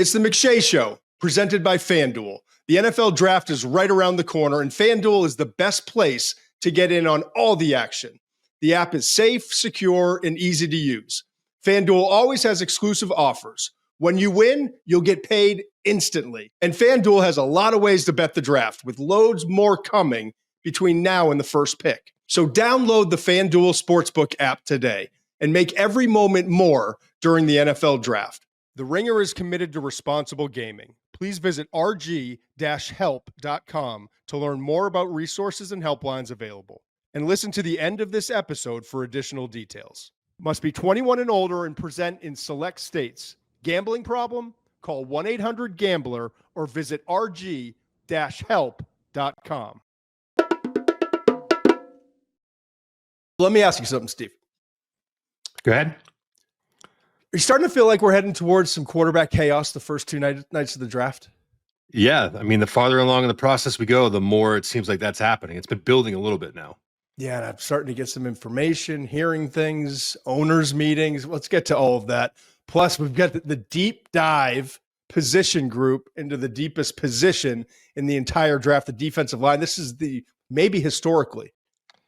It's the McShay Show, presented by FanDuel. The NFL Draft is right around the corner, and FanDuel is the best place to get in on all the action. The app is safe, secure, and easy to use. FanDuel always has exclusive offers. When you win, you'll get paid instantly. And FanDuel has a lot of ways to bet the draft, with loads more coming between now and the first pick. So download the FanDuel Sportsbook app today and make every moment more during the NFL Draft. The Ringer is committed to responsible gaming. Please visit rg-help.com to learn more about resources and helplines available. And listen to the end of this episode for additional details. Must be 21 and older and present in select states. Gambling problem? Call 1-800-GAMBLER or visit rg-help.com. Let me ask you something, Steve. Go ahead. Are you starting to feel like we're heading towards some quarterback chaos the first two nights of the draft? Yeah. I mean, the farther along in the process we go, the more it seems like that's happening. It's been building a little bit now. Yeah, and I'm starting to get some information, hearing things, owners' meetings. Let's get to all of that. Plus, we've got the deep dive position group into the deepest position in the entire draft, the defensive line. This is maybe historically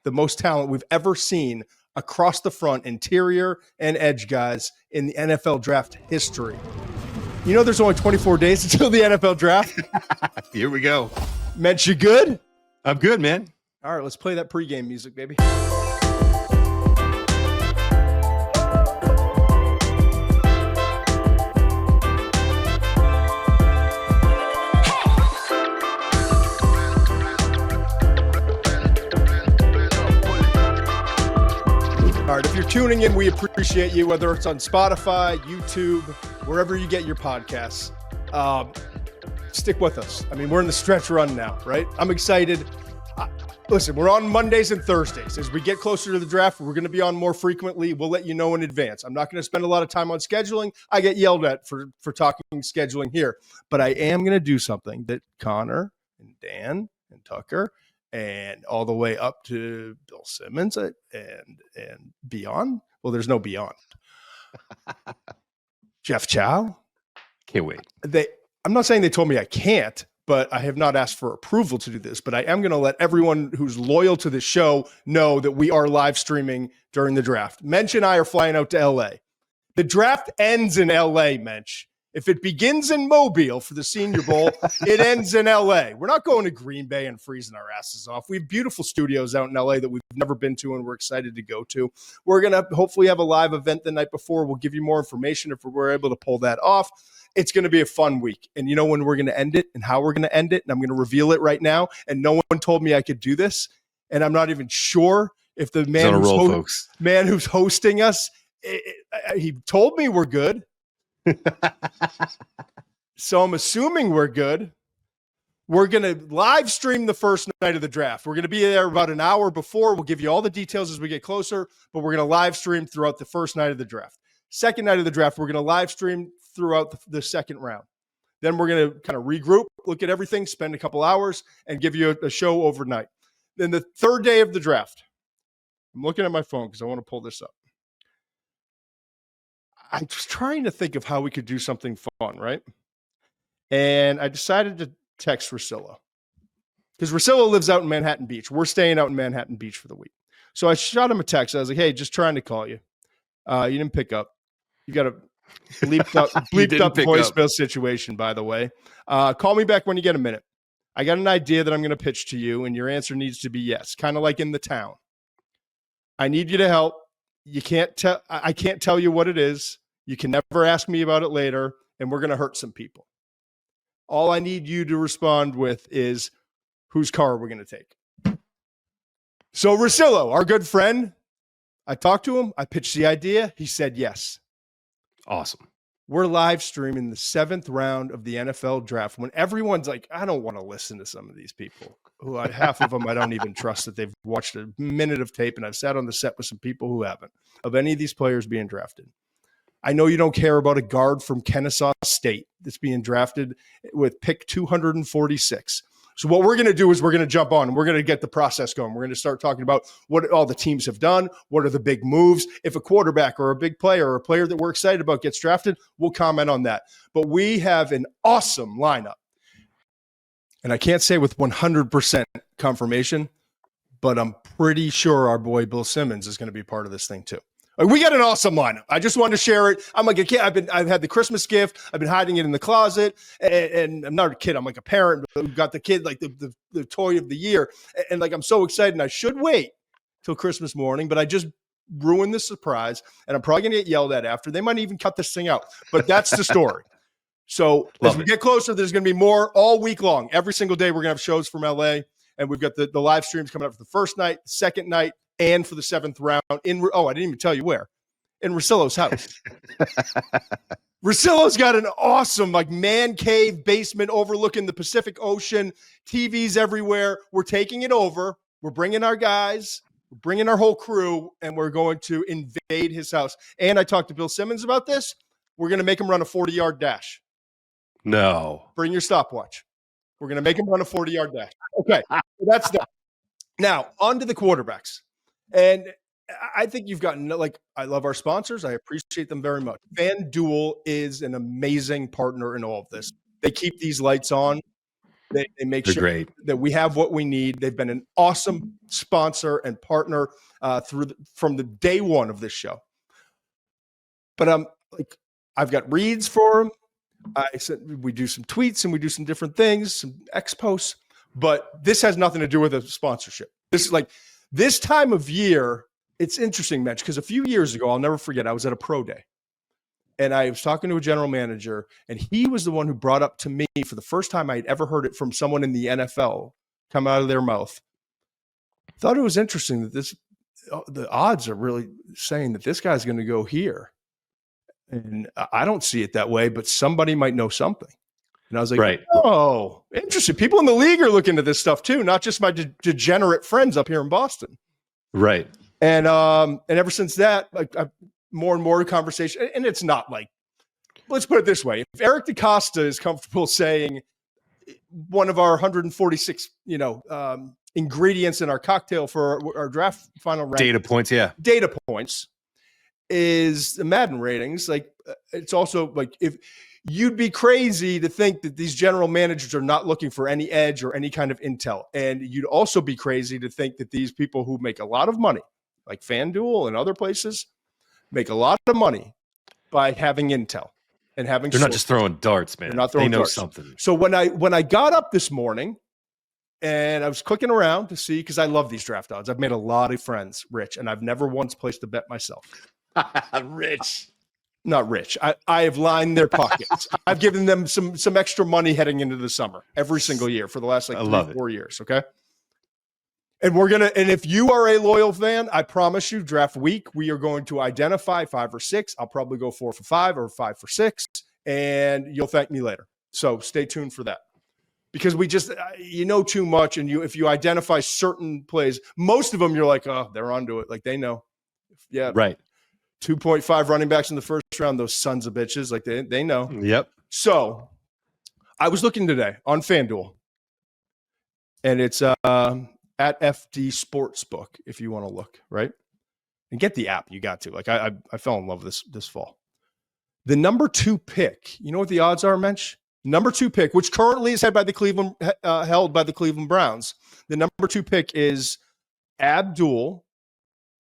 the most talent we've ever seen across the front, interior and edge guys in the NFL draft history. You know, there's only 24 days until the NFL draft. Here we go. Meant you good? I'm good, man. All right, let's play that pregame music, baby. All right, if you're tuning in, we appreciate you, whether it's on Spotify, YouTube, wherever you get your podcasts. Stick with us. I mean, we're in the stretch run now, right? I'm excited. Listen, we're on Mondays and Thursdays. As we get closer to the draft, we're going to be on more frequently. We'll let you know in advance. I'm not going to spend a lot of time on scheduling. I get yelled at for talking scheduling here. But I am going to do something that Connor and Dan and Tucker and all the way up to Bill Simmons and beyond. Well, there's no beyond. Jeff Chow. Can't wait. I'm not saying they told me I can't, but I have not asked for approval to do this. But I am going to let everyone who's loyal to the show know that we are live streaming during the draft. Mensch and I are flying out to L.A. The draft ends in L.A., Mensch. If it begins in Mobile for the Senior Bowl, it ends in L.A. We're not going to Green Bay and freezing our asses off. We have beautiful studios out in L.A. that we've never been to and we're excited to go to. We're going to hopefully have a live event the night before. We'll give you more information if we're able to pull that off. It's going to be a fun week. And you know when we're going to end it and how we're going to end it? And I'm going to reveal it right now. And no one told me I could do this. And I'm not even sure if the man, who's hosting us, he told me we're good. So I'm assuming we're good. We're going to live stream the first night of the draft. We're going to be there about an hour before. We'll give you all the details as we get closer, but we're going to live stream throughout the first night of the draft. Second night of the draft, we're going to live stream throughout the second round. Then we're going to kind of regroup, look at everything, spend a couple hours, and give you a show overnight. Then the third day of the draft, I'm looking at my phone because I want to pull this up. I was trying to think of how we could do something fun, right? And I decided to text Russillo because Russillo lives out in Manhattan Beach. We're staying out in Manhattan Beach for the week. So I shot him a text. I was like, hey, just trying to call you. You didn't pick up. You got a bleeped up voicemail situation, by the way. Call me back when you get a minute. I got an idea that I'm going to pitch to you, and your answer needs to be yes, kind of like in The Town. I need you to help. You can't tell. I can't tell you what it is. You can never ask me about it later, and we're going to hurt some people. All I need you to respond with is whose car we're going to take. So Russillo, our good friend, I talked to him. I pitched the idea. He said yes. Awesome. We're live streaming the 7th round of the NFL draft when everyone's like, I don't want to listen to some of these people who half of them I don't even trust that they've watched a minute of tape. And I've sat on the set with some people who haven't of any of these players being drafted. I know you don't care about a guard from Kennesaw State that's being drafted with pick 246. So what we're going to do is we're going to jump on and we're going to get the process going. We're going to start talking about what all the teams have done. What are the big moves? If a quarterback or a big player or a player that we're excited about gets drafted, we'll comment on that. But we have an awesome lineup. And I can't say with 100% confirmation, but I'm pretty sure our boy Bill Simmons is going to be part of this thing too. We got an awesome lineup. I just wanted to share it. I'm like a kid. I've had the Christmas gift. I've been hiding it in the closet, and I'm not a kid. I'm like a parent who got the kid like the toy of the year, and like I'm so excited. And I should wait till Christmas morning, but I just ruined the surprise, and I'm probably gonna get yelled at after. They might even cut this thing out, but that's the story. So as we get closer, there's going to be more all week long. Every single day, we're going to have shows from LA, and we've got the live streams coming up for the first night, the second night, and for the 7th round. I didn't even tell you where. In Russillo's house. Russillo's got an awesome like man cave basement overlooking the Pacific Ocean, TVs everywhere. We're taking it over. We're bringing our guys, we're bringing our whole crew, and we're going to invade his house. And I talked to Bill Simmons about this. We're going to make him run a 40-yard dash. No. Bring your stopwatch. We're going to make him run a 40-yard dash. Okay, so that's that. Now, on to the quarterbacks. And I think you've gotten, like, I love our sponsors. I appreciate them very much. FanDuel is an amazing partner in all of this. They keep these lights on. They make They're sure great. that we have what we need. They've been an awesome sponsor and partner from the day one of this show. But I've got reads for them. I said we do some tweets and we do some different things, some X posts. But this has nothing to do with a sponsorship. This is like this time of year. It's interesting, Mitch, because a few years ago, I'll never forget, I was at a pro day. And I was talking to a general manager, and he was the one who brought up to me for the first time I'd ever heard it from someone in the NFL come out of their mouth. I thought it was interesting that the odds are really saying that this guy's going to go here. And I don't see it that way, but somebody might know something. And I was like, right. Oh, interesting. People in the league are looking at this stuff too, not just my degenerate friends up here in Boston. Right. And ever since that, like more and more conversation, and it's not like, let's put it this way. If Eric DaCosta is comfortable saying one of our 146, ingredients in our cocktail for our draft final rank, data points is the Madden ratings. Like it's also like if you'd be crazy to think that these general managers are not looking for any edge or any kind of intel. And you'd also be crazy to think that these people who make a lot of money, like FanDuel and other places, make a lot of money by having intel and having. They're not just throwing darts, man. They're not throwing darts. Something. So when I got up this morning and I was clicking around to see, because I love these draft odds. I've made a lot of friends, Rich, and I've never once placed a bet myself. Rich. Not rich. I have lined their pockets. I've given them some extra money heading into the summer every single year for the last 4 years. Okay. And and if you are a loyal fan, I promise you, draft week, we are going to identify 5 or 6. I'll probably go 4 for 5 or 5 for 6, and you'll thank me later. So stay tuned for that. Because we just, too much. And if you identify certain plays, most of them, you're like, oh, they're onto it. Like they know. Yeah. Right. 2.5 running backs in the first round, those sons of bitches, like they know. Yep. So I was looking today on FanDuel, and it's at FD Sportsbook if you want to look, right? And get the app. You got to. Like I fell in love with this fall. The number 2 pick, you know what the odds are, Mensch? Number 2 pick, which currently is held by the Cleveland Browns. The number 2 pick is Abdul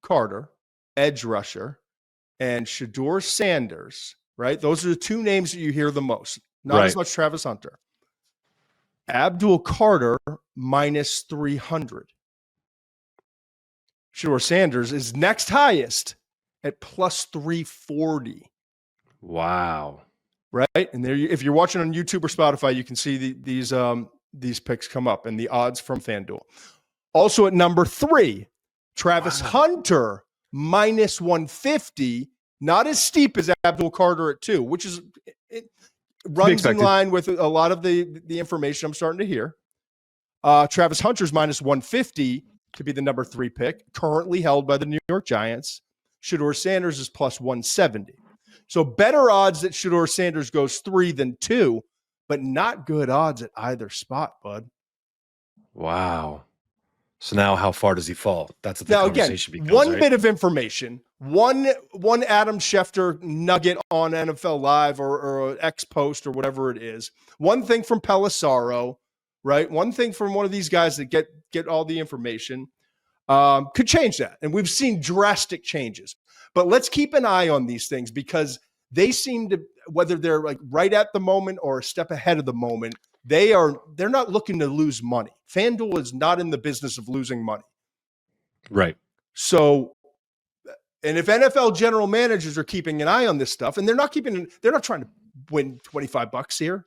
Carter, edge rusher, and Shedeur Sanders, right? Those are the 2 names that you hear the most. Not as much Travis Hunter. Abdul Carter minus 300. Shedeur Sanders is next highest at plus 340. Wow. Right? And there, if you're watching on YouTube or Spotify, you can see these picks come up and the odds from FanDuel. Also at number 3, Travis Hunter minus 150. Not as steep as Abdul Carter at 2, which is it runs in line with a lot of the information I'm starting to hear. Travis Hunter's minus 150 to be the number 3 pick, currently held by the New York Giants. Shedeur Sanders is plus 170. So better odds that Shedeur Sanders goes 3 than 2, but not good odds at either spot, bud. Wow. So now how far does he fall? That's what the Now, again, conversation becomes, one right? bit of information, one Adam Schefter nugget on NFL Live or X post or whatever it is, one thing from Pelissaro, right? One thing from one of these guys that get all the information could change that. And we've seen drastic changes. But let's keep an eye on these things because they seem to, whether they're like right at the moment or a step ahead of the moment, they're not looking to lose money. FanDuel is not in the business of losing money. Right. So, and if NFL general managers are keeping an eye on this stuff, and they're not trying to win $25 here,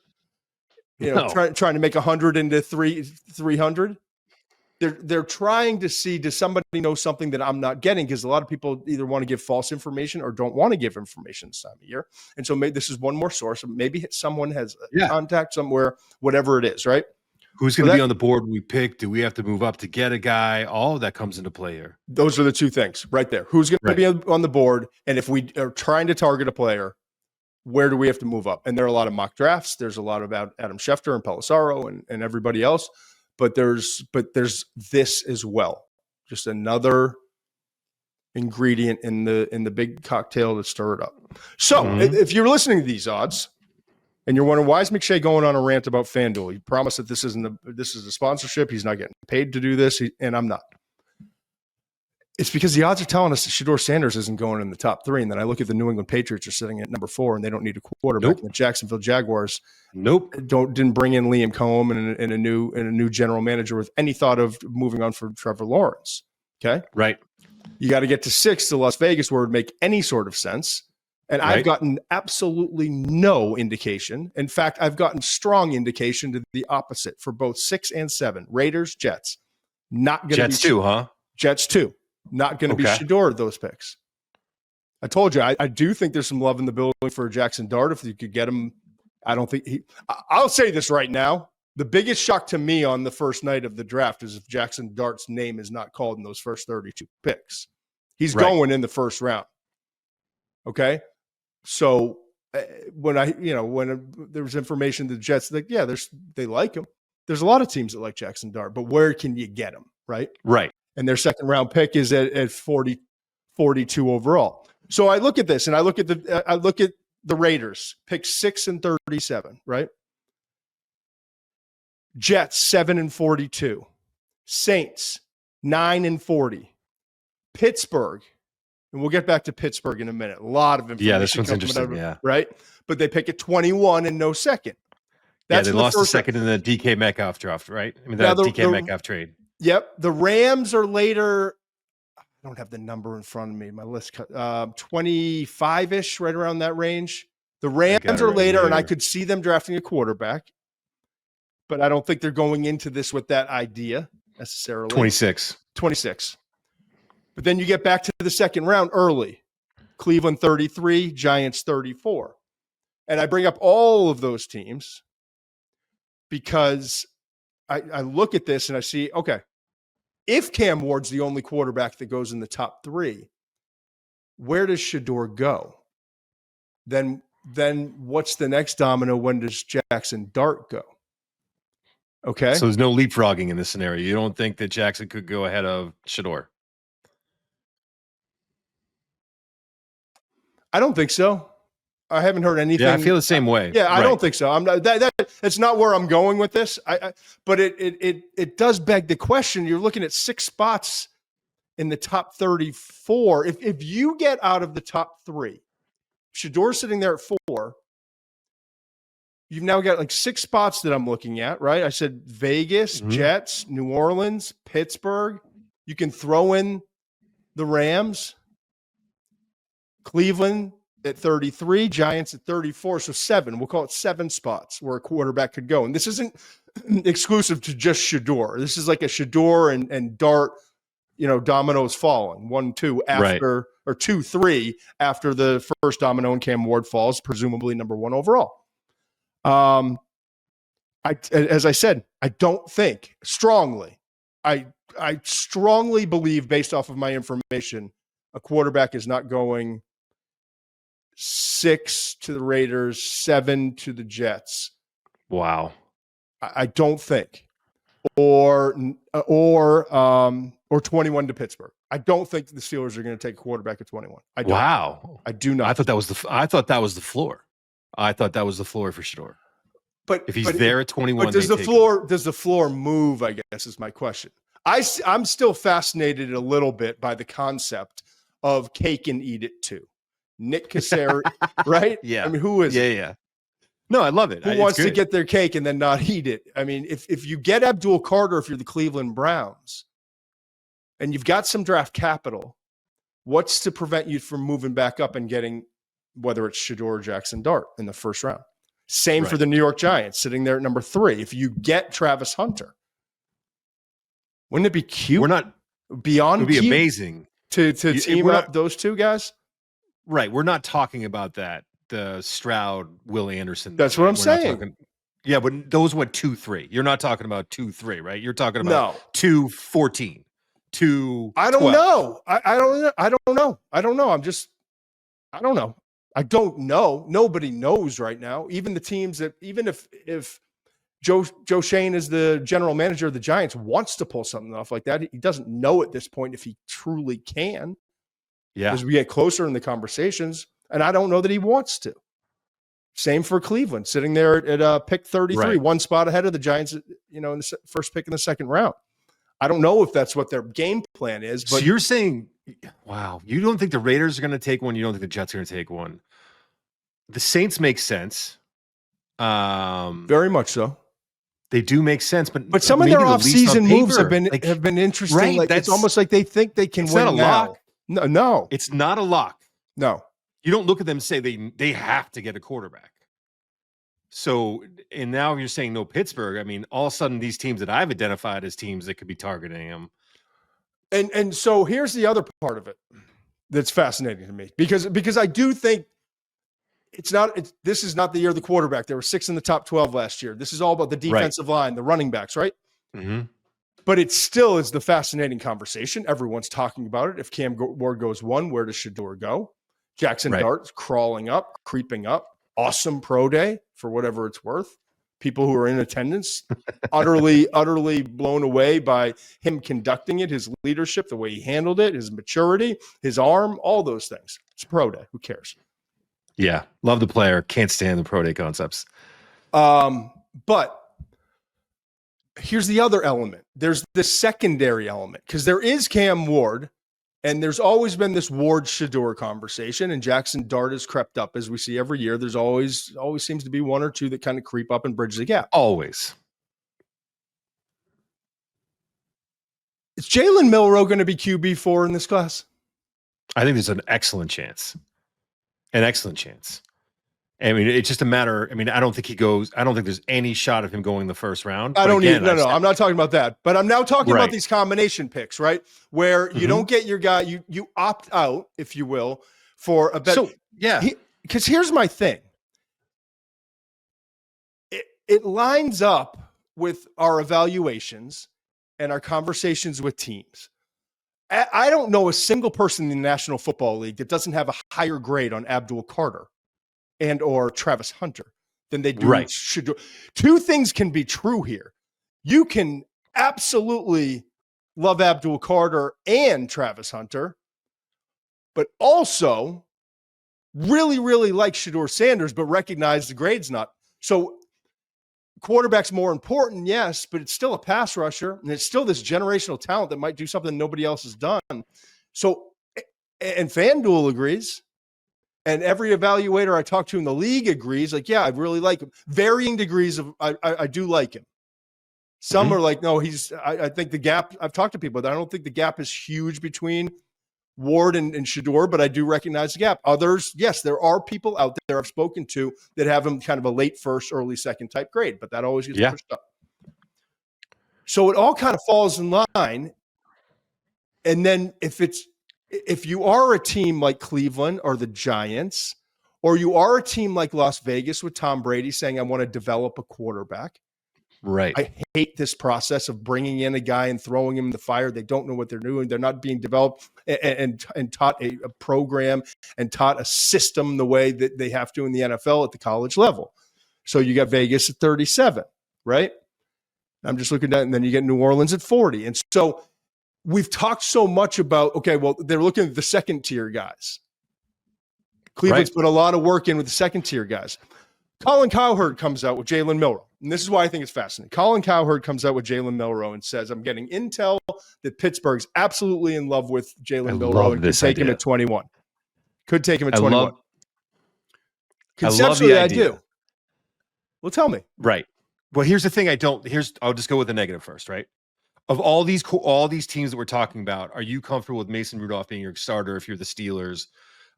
trying to make 100 into 300. They're trying to see, does somebody know something that I'm not getting? Because a lot of people either want to give false information or don't want to give information this time of year. And so maybe this is one more source. Maybe someone has a contact somewhere, whatever it is, right? Who's going to be on the board we pick? Do we have to move up to get a guy? All of that comes into play here. Those are the two things right there. Who's going to be on the board? And if we are trying to target a player, where do we have to move up? And there are a lot of mock drafts. There's a lot about Adam Schefter and Pelissaro and everybody else. But there's this as well. Just another ingredient in the big cocktail to stir it up. So if you're listening to these odds, and you're wondering, why is McShay going on a rant about FanDuel? He promised that this is a sponsorship. He's not getting paid to do this, and I'm not. It's because the odds are telling us that Shedeur Sanders isn't going in the top 3, and then I look at the New England Patriots are sitting at number 4, and they don't need a quarterback. And the Jacksonville Jaguars didn't bring in Liam Cohen and a new general manager with any thought of moving on for Trevor Lawrence. Okay, right. You got to get to 6 to Las Vegas where it would make any sort of sense. And I've gotten absolutely no indication. In fact, I've gotten strong indication to the opposite for both 6 and 7. Raiders, Jets. Not going to be Jets too, huh? Jets too. Not going to be Shedeur, those picks. I told you, I do think there's some love in the building for Jaxson Dart. If you could get him, I don't think I'll say this right now. The biggest shock to me on the first night of the draft is if Jaxson Dart's name is not called in those first 32 picks. He's going in the first round. Okay. So when there was information the Jets, they like him. There's a lot of teams that like Jaxson Dart, but where can you get him? Right. Right. And their second round pick is at 42 overall. So I look at this and I look at the Raiders pick 6 and 37, right? Jets 7 and 42, Saints 9 and 40, Pittsburgh. And we'll get back to Pittsburgh in a minute. A lot of information. Yeah, this one's interesting. Right? But they pick at 21 and no second. They lost the second in the DK Metcalf draft, right? I mean, that DK Metcalf trade. Yep. The Rams are later. I don't have the number in front of me. My list, 25-ish, right around that range. The Rams are later, and I could see them drafting a quarterback. But I don't think they're going into this with that idea necessarily. 26. But then you get back to the second round early. Cleveland 33, Giants 34. And I bring up all of those teams because I look at this and I see, okay, if Cam Ward's the only quarterback that goes in the top 3, where does Shedeur go? Then what's the next domino? When does Jaxson Dart go? Okay. So there's no leapfrogging in this scenario. You don't think that Jaxson could go ahead of Shedeur? I don't think so. I haven't heard anything. Yeah, I feel the same way. Yeah, I don't think so. I'm not. That's not where I'm going with this. But it does beg the question. You're looking at 6 spots in the top 34. If you get out of the top 3, Shedeur's sitting there at 4. You've now got like 6 spots that I'm looking at. Right? I said Vegas, Jets, New Orleans, Pittsburgh. You can throw in the Rams. Cleveland at 33, Giants at 34. So 7, we'll call it 7 spots where a quarterback could go. And this isn't exclusive to just Shedeur. This is like a Shedeur and Dart, dominoes falling 1, 2 after, or 2, 3 after the first domino and Cam Ward falls, presumably number 1 overall. As I said, I don't think strongly. I strongly believe, based off of my information, a quarterback is not going 6 to the Raiders, 7 to the Jets. Wow. I don't think. or 21 to Pittsburgh. I don't think the Steelers are going to take a quarterback at 21. I don't. Wow. I do not. I thought that was the floor. I thought that was the floor for Shedeur. But if he's there at 21, but does the floor move? I guess is my question. I'm still fascinated a little bit by the concept of cake and eat it too. Nick Cassari, right? Yeah. I mean, who is it? Yeah. No, I love it. Who wants to get their cake and then not eat it? I mean, if you get Abdul Carter, if you're the Cleveland Browns, and you've got some draft capital, what's to prevent you from moving back up and getting whether it's Shedeur or Jaxson Dart in the first round? Same for the New York Giants, sitting there at number 3. If you get Travis Hunter, wouldn't it be cute? We're not beyond. It would be cute amazing to team up those two guys. Right. We're not talking about that. The Stroud, Will Anderson. That's what I'm saying. Yeah, but those went 2-3. You're not talking about 2-3, right? You're talking about 2-14, 2. I don't know. I don't know. I don't know. I don't know. I don't know. Nobody knows right now. Even the teams that, even if Joe Schoen is the general manager of the Giants, wants to pull something off like that, he doesn't know at this point if he truly can. Yeah. As we get closer in the conversations, and I don't know that he wants to. Same for Cleveland, sitting there at pick 33, one spot ahead of the Giants, in the first pick in the second round. I don't know if that's what their game plan is. But so you're saying, wow, you don't think the Raiders are going to take one? You don't think the Jets are going to take one? The Saints make sense. Very much so. They do make sense, but some of their off-season moves have been interesting. Right, like it's almost like they think they can win. Not a lock. No, it's not a lock. No, you don't look at them and say they have to get a quarterback. So, and now you're saying no Pittsburgh. I mean, all of a sudden, these teams that I've identified as teams that could be targeting him. And so here's the other part of it that's fascinating to me because I do think this is not the year of the quarterback. There were 6 in the top 12 last year. This is all about the defensive line, the running backs, right? Mm-hmm. But it still is the fascinating conversation. Everyone's talking about it. If Cam Ward goes 1, where does Shedeur go? Jaxson Dart crawling up, creeping up. Awesome pro day for whatever it's worth. People who are in attendance, utterly blown away by him conducting it, his leadership, the way he handled it, his maturity, his arm, all those things. It's a pro day. Who cares? Yeah. Love the player. Can't stand the pro day concepts. But here's the other element. There's the secondary element because there is Cam Ward, and there's always been this Ward-Shedeur conversation, and Jaxson Dart has crept up as we see every year. There's always seems to be one or two that kind of creep up and bridge the gap. Always. Is Jalen Milroe going to be QB4 in this class? I think there's an excellent chance. An excellent chance. I mean, it's just a matter. I mean, I don't think he goes. I don't think there's any shot of him going the first round. No, I'm not talking about that. But I'm now talking about these combination picks, right? Where you don't get your guy, you opt out, if you will, for a bet. So, yeah. Because here's my thing. It lines up with our evaluations and our conversations with teams. I don't know a single person in the National Football League that doesn't have a higher grade on Abdul Carter and or Travis Hunter than they do. Should do. Two things can be true here. You can absolutely love Abdul Carter and Travis Hunter, but also really, really like Shedeur Sanders, but recognize the grade's not. So quarterback's more important, yes, but it's still a pass rusher, and it's still this generational talent that might do something nobody else has done. So, and FanDuel agrees. And every evaluator I talk to in the league agrees, like, yeah, I really like him. Varying degrees of, I do like him. Some are like, no, I think the gap, I've talked to people that I don't think the gap is huge between Ward and Shedeur, but I do recognize the gap. Others, yes, there are people out there I've spoken to that have him kind of a late first, early second type grade, but that always gets pushed up. So it all kind of falls in line. And then if you are a team like Cleveland or the Giants, or you are a team like Las Vegas with Tom Brady saying, I want to develop a quarterback. Right. I hate this process of bringing in a guy and throwing him in the fire. They don't know what they're doing. They're not being developed and taught a program and taught a system the way that they have to in the NFL at the college level. So you got Vegas at 37, right? I'm just looking at, and then you get New Orleans at 40. And so we've talked so much about, okay, well, they're looking at the second tier guys. Cleveland's put a lot of work in with the second tier guys. Colin Cowherd comes out with Jalen Milroe. And this is why I think it's fascinating. Colin Cowherd comes out with Jalen Milroe and says, I'm getting intel that Pittsburgh's absolutely in love with Jalen Milroe and could take him at 21. Could take him at 21. Conceptually, I do. Well, tell me. Right. Well, here's the thing. I'll just go with the negative first, right? Of all these teams that we're talking about, are you comfortable with Mason Rudolph being your starter if you're the Steelers?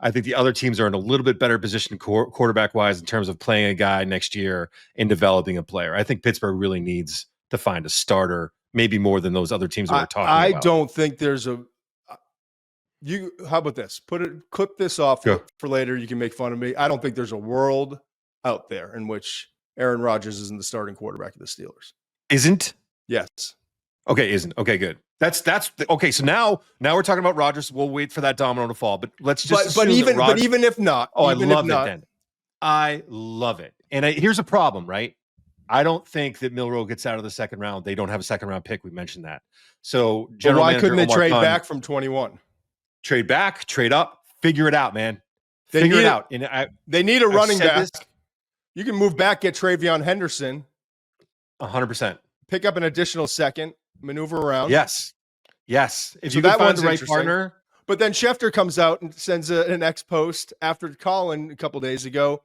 I think the other teams are in a little bit better position quarterback-wise in terms of playing a guy next year and developing a player. I think Pittsburgh really needs to find a starter, maybe more than those other teams that we're talking about. I don't think there's a how about this? Clip this off for later. You can make fun of me. I don't think there's a world out there in which Aaron Rodgers isn't the starting quarterback of the Steelers. Isn't? Yes. Okay, isn't. Okay, good. That's okay. So now we're talking about Rodgers. We'll wait for that domino to fall, but let's just but even if not, I love it. Then I love it. And here's a problem, right? I don't think that Milroe gets out of the second round. They don't have a second round pick. We mentioned that. So why couldn't they trade back from 21? Trade back, trade up, figure it out, man. Figure it out. And they need a running back. You can move back, get Travion Henderson. 100%. Pick up an additional second. Maneuver around. Yes. If you can find the right partner. But then Schefter comes out and sends an X post after Colin a couple days ago.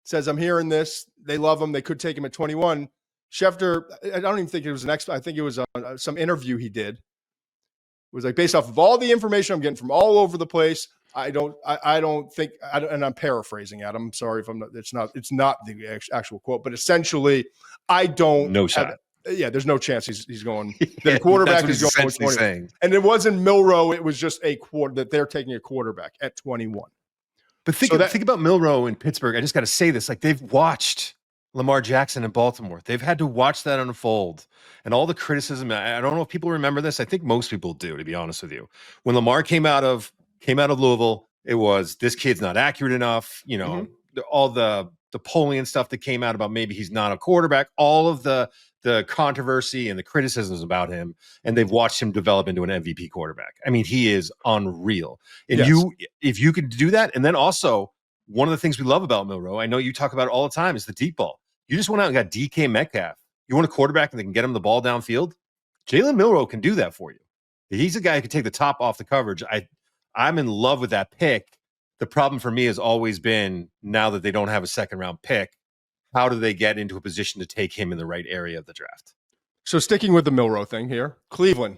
Says, I'm hearing this. They love him. They could take him at 21. Schefter, I don't even think it was an X. I think it was some interview he did. It was like, based off of all the information I'm getting from all over the place, I don't think, and I'm paraphrasing Adam. I'm sorry if I'm not, it's not the actual quote, but essentially, I don't. No shot. Yeah, there's no chance he's going. The quarterback is going with 20. Saying. And it wasn't Milroe. It was just that they're taking a quarterback at 21. But think about Milroe in Pittsburgh. I just got to say this. Like, they've watched Lamar Jackson in Baltimore. They've had to watch that unfold. And all the criticism. I don't know if people remember this. I think most people do, to be honest with you. When Lamar came out of Louisville, it was, this kid's not accurate enough. You know, all the polling and stuff that came out about maybe he's not a quarterback. All of the controversy and the criticisms about him, and they've watched him develop into an MVP quarterback. I mean, he is unreal. And if you could do that, and then also one of the things we love about Milroe, I know you talk about it all the time, is the deep ball. You just went out and got DK Metcalf. You want a quarterback and they can get him the ball downfield? Jalen Milroe can do that for you. He's a guy who can take the top off the coverage. I'm in love with that pick. The problem for me has always been, now that they don't have a second round pick, how do they get into a position to take him in the right area of the draft? So sticking with the Milroe thing here, Cleveland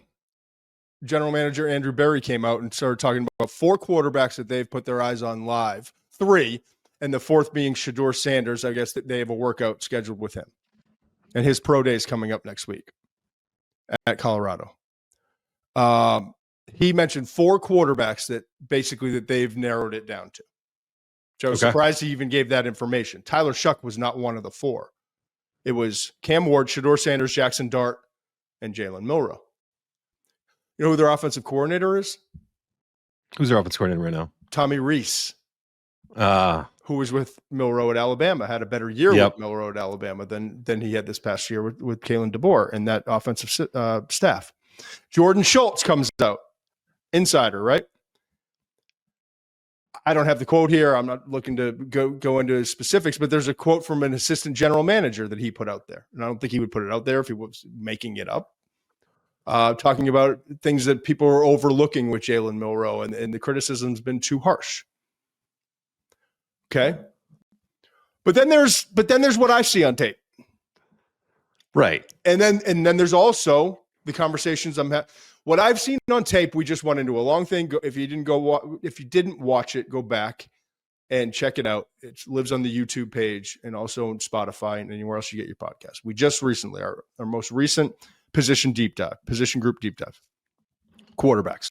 general manager Andrew Berry came out and started talking about 4 quarterbacks that they've put their eyes on live, 3, and the 4th being Shedeur Sanders. I guess that they have a workout scheduled with him, and his pro day is coming up next week at Colorado. He mentioned 4 quarterbacks that they've narrowed it down to. So I was surprised he even gave that information. Tyler Shuck was not one of the 4. It was Cam Ward, Shedeur Sanders, Jaxson Dart, and Jalen Milroe. You know who their offensive coordinator is? Who's their offensive coordinator right now? Tommy Rees, who was with Milroe at Alabama, had a better year with Milroe at Alabama than he had this past year with Kalen DeBoer and that offensive staff. Jordan Schultz comes out, insider, right? I don't have the quote here. I'm not looking to go into specifics, but there's a quote from an assistant general manager that he put out there. And I don't think he would put it out there if he was making it up. Talking about things that people are overlooking with Jalen Milroe, and the criticism's been too harsh. Okay. But then there's what I see on tape. Right. And then there's also the conversations I'm having. What I've seen on tape, we just went into a long thing. If you didn't watch it, go back and check it out. It lives on the YouTube page and also on Spotify and anywhere else you get your podcast. We just recently, our most recent position group deep dive, quarterbacks.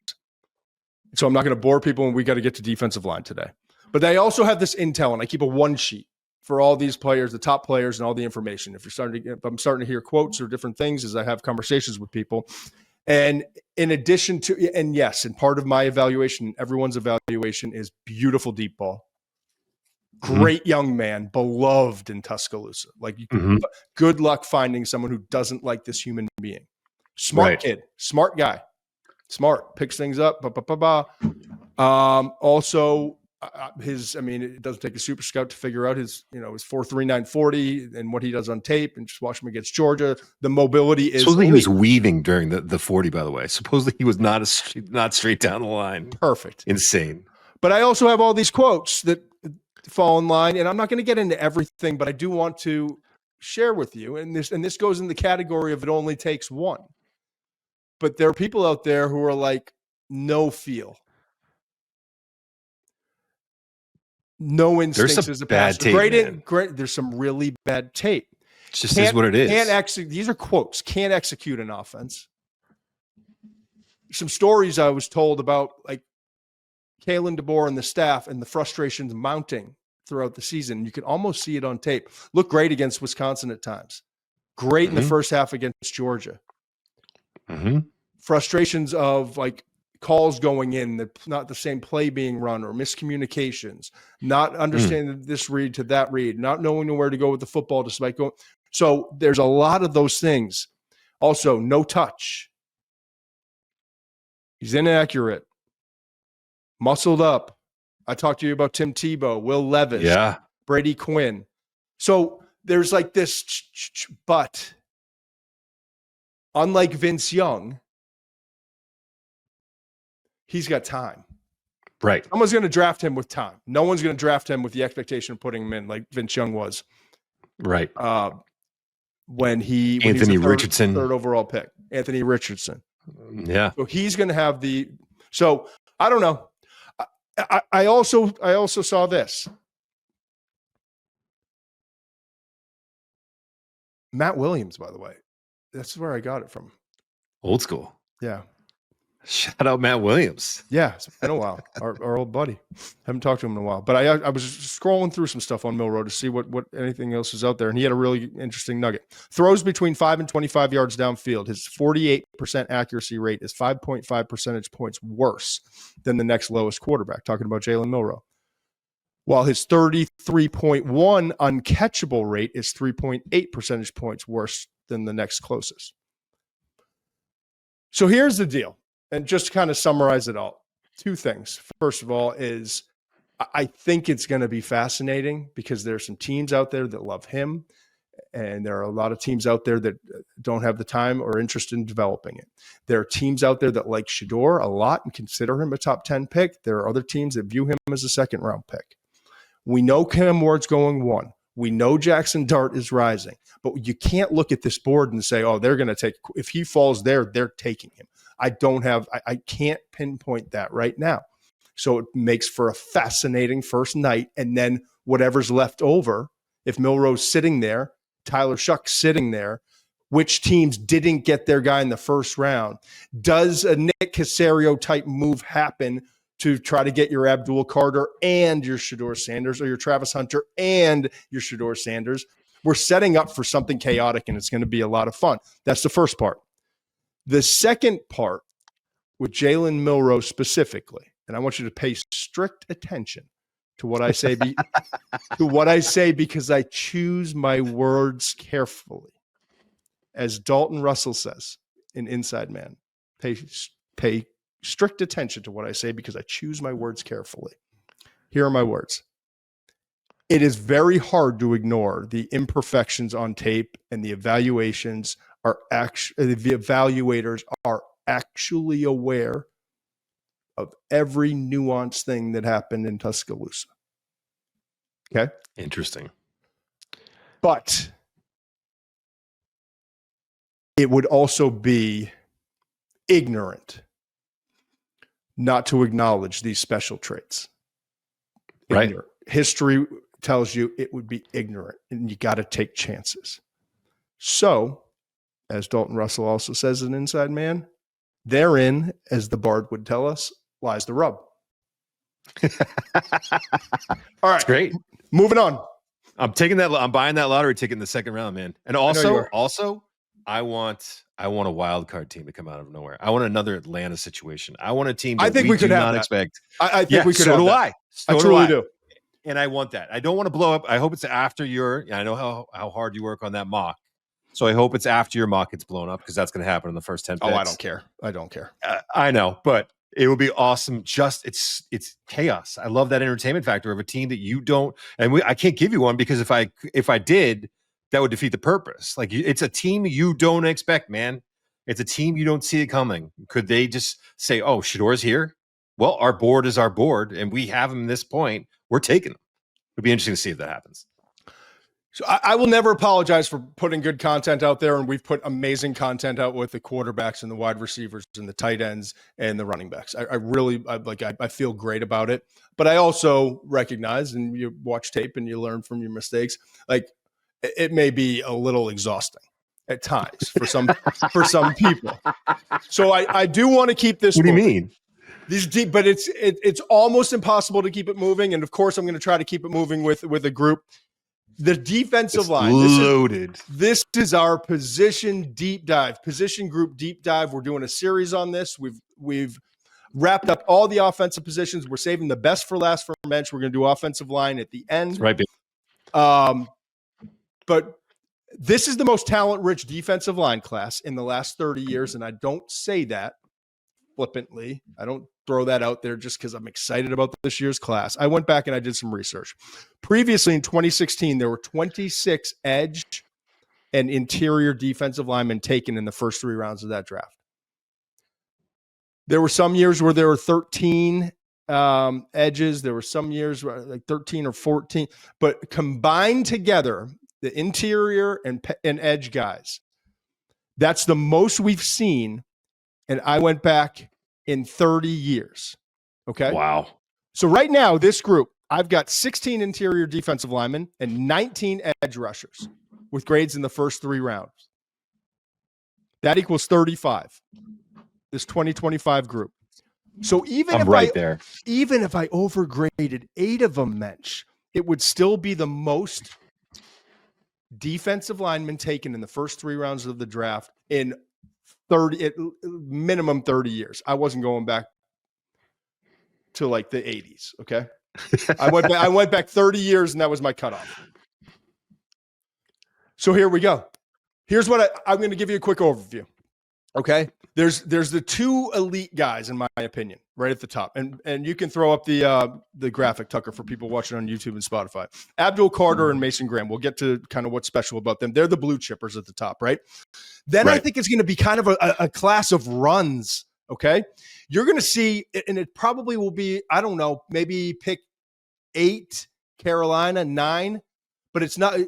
So I'm not going to bore people, and we got to get to defensive line today. But they also have this intel, and I keep a one sheet for all these players, the top players, and all the information. If I'm starting to hear quotes or different things as I have conversations with people. And in addition to, and yes, and part of my evaluation, everyone's evaluation is beautiful deep ball. Great young man, beloved in Tuscaloosa. Like, good luck finding someone who doesn't like this human being. Smart kid, smart guy, smart, picks things up. Also, it doesn't take a super scout to figure out his 4.39 40 and what he does on tape, and just watch him against Georgia. The mobility is supposedly he was weaving during the 40, by the way. Supposedly he was not straight down the line. Perfect. Insane. But I also have all these quotes that fall in line, and I'm not going to get into everything, but I do want to share with you. And this goes in the category of it only takes one. But there are people out there who are like, no feel. No instincts as a passer. Great. There's some really bad tape. It just is what it is. These are quotes. Can't execute an offense. Some stories I was told about, like Kalen DeBoer and the staff, and the frustrations mounting throughout the season. You can almost see it on tape. Look great against Wisconsin at times. Great in the first half against Georgia. Frustrations of like calls going in, not the same play being run, or miscommunications, not understanding this read to that read, not knowing where to go with the football despite going. So there's a lot of those things. Also, no touch. He's inaccurate. Muscled up. I talked to you about Tim Tebow, Will Levis, Brady Quinn. So there's like this, but unlike Vince Young, he's got time. Right. Someone's going to draft him with time. No one's going to draft him with the expectation of putting him in like Vince Young was. Right. When he Richardson, third overall pick. Anthony Richardson. Yeah. So he's going to have so I don't know. I also saw this. Matt Williams, by the way. That's where I got it from. Old school. Yeah. Shout out Matt Williams. Yeah, it's been a while. Our old buddy. Haven't talked to him in a while. But I was scrolling through some stuff on Milroe to see what anything else is out there, and he had a really interesting nugget. Throws between 5 and 25 yards downfield. His 48% accuracy rate is 5.5 percentage points worse than the next lowest quarterback, talking about Jalen Milroe. While his 33.1 uncatchable rate is 3.8 percentage points worse than the next closest. So here's the deal. And just to kind of summarize it all, two things. First of all is I think it's going to be fascinating because there are some teams out there that love him, and there are a lot of teams out there that don't have the time or interest in developing it. There are teams out there that like Shedeur a lot and consider him a top 10 pick. There are other teams that view him as a second-round pick. We know Cam Ward's going 1. We know Jaxson Dart is rising, but you can't look at this board and say, oh, they're going to take – if he falls there, they're taking him. I can't pinpoint that right now. So it makes for a fascinating first night. And then whatever's left over, if Milroe's sitting there, Tyler Shuck's sitting there, which teams didn't get their guy in the first round? Does a Nick Caserio type move happen to try to get your Abdul Carter and your Shedeur Sanders, or your Travis Hunter and your Shedeur Sanders? We're setting up for something chaotic, and it's going to be a lot of fun. That's the first part. The second part with Jalen Milroe specifically, and I want you to pay strict attention to what I say, because I choose my words carefully. As Dalton Russell says in Inside Man, pay strict attention to what I say because I choose my words carefully. Here are my words. It is very hard to ignore the imperfections on tape, and the evaluators are actually aware of every nuanced thing that happened in Tuscaloosa. Okay? Interesting. But it would also be ignorant not to acknowledge these special traits. Ignorant. Right. History tells you it would be ignorant, and you got to take chances. So, as Dalton Russell also says in Inside Man, therein, as the bard would tell us, lies the rub. All right. That's great. Moving on. I'm buying that lottery ticket in the second round, man. And also, I want a wild card team to come out of nowhere. I want another Atlanta situation. I want a team that we could not expect. I think we could. So do I. I truly do. And I want that. I don't want to blow up. I hope it's after I know how hard you work on that mock. So I hope it's after your mock gets blown up, because that's going to happen in the first 10 picks. Oh, I don't care. I don't care. I know, but it would be awesome. Just it's chaos. I love that entertainment factor of a team that you don't, and I can't give you one, because if I did, that would defeat the purpose. Like, it's a team you don't expect, man. It's a team you don't see it coming. Could they just say, "Oh, Shador's here"? Well, our board is our board, and we have him at this point. We're taking him. It'd be interesting to see if that happens. So I will never apologize for putting good content out there, and we've put amazing content out with the quarterbacks and the wide receivers and the tight ends and the running backs. I feel great about it, but I also recognize, and you watch tape and you learn from your mistakes. Like, it may be a little exhausting at times for some people. So I do want to keep this. What do you mean? These deep, but it's almost impossible to keep it moving, and of course I'm going to try to keep it moving with a group. The defensive line, loaded. This is our position deep dive, position group deep dive. We're doing a series on this. We've wrapped up all the offensive positions. We're saving the best for last for bench. We're going to do offensive line at the end. That's right. But this is the most talent-rich defensive line class in the last 30 years, and I don't say that flippantly. I don't throw that out there just because I'm excited about this year's class. I went back and I did some research. Previously in 2016, there were 26 edge and interior defensive linemen taken in the first 3 rounds of that draft. There were some years where there were 13 edges. There were some years where like 13 or 14, but combined together, the interior and edge guys, that's the most we've seen. And I went back in 30 years. Okay. Wow. So right now, this group, I've got 16 interior defensive linemen and 19 edge rushers with grades in the first 3 rounds. That equals 35. This 2025 group. So even if I overgraded 8 of them, Mensch, it would still be the most defensive linemen taken in the first 3 rounds of the draft in minimum 30 years. I wasn't going back to like the 80s. Okay. I went back 30 years, and that was my cutoff. So here we go. Here's what I'm going to give you a quick overview. Okay. There's the 2 elite guys, in my opinion, right at the top. And you can throw up the graphic, Tucker, for people watching on YouTube and Spotify. Abdul, Carter, and Mason Graham. We'll get to kind of what's special about them. They're the blue chippers at the top, right? Then I think it's going to be kind of a class of runs, okay? You're going to see, and it probably will be, I don't know, maybe pick 8, Carolina, 9, but it's not,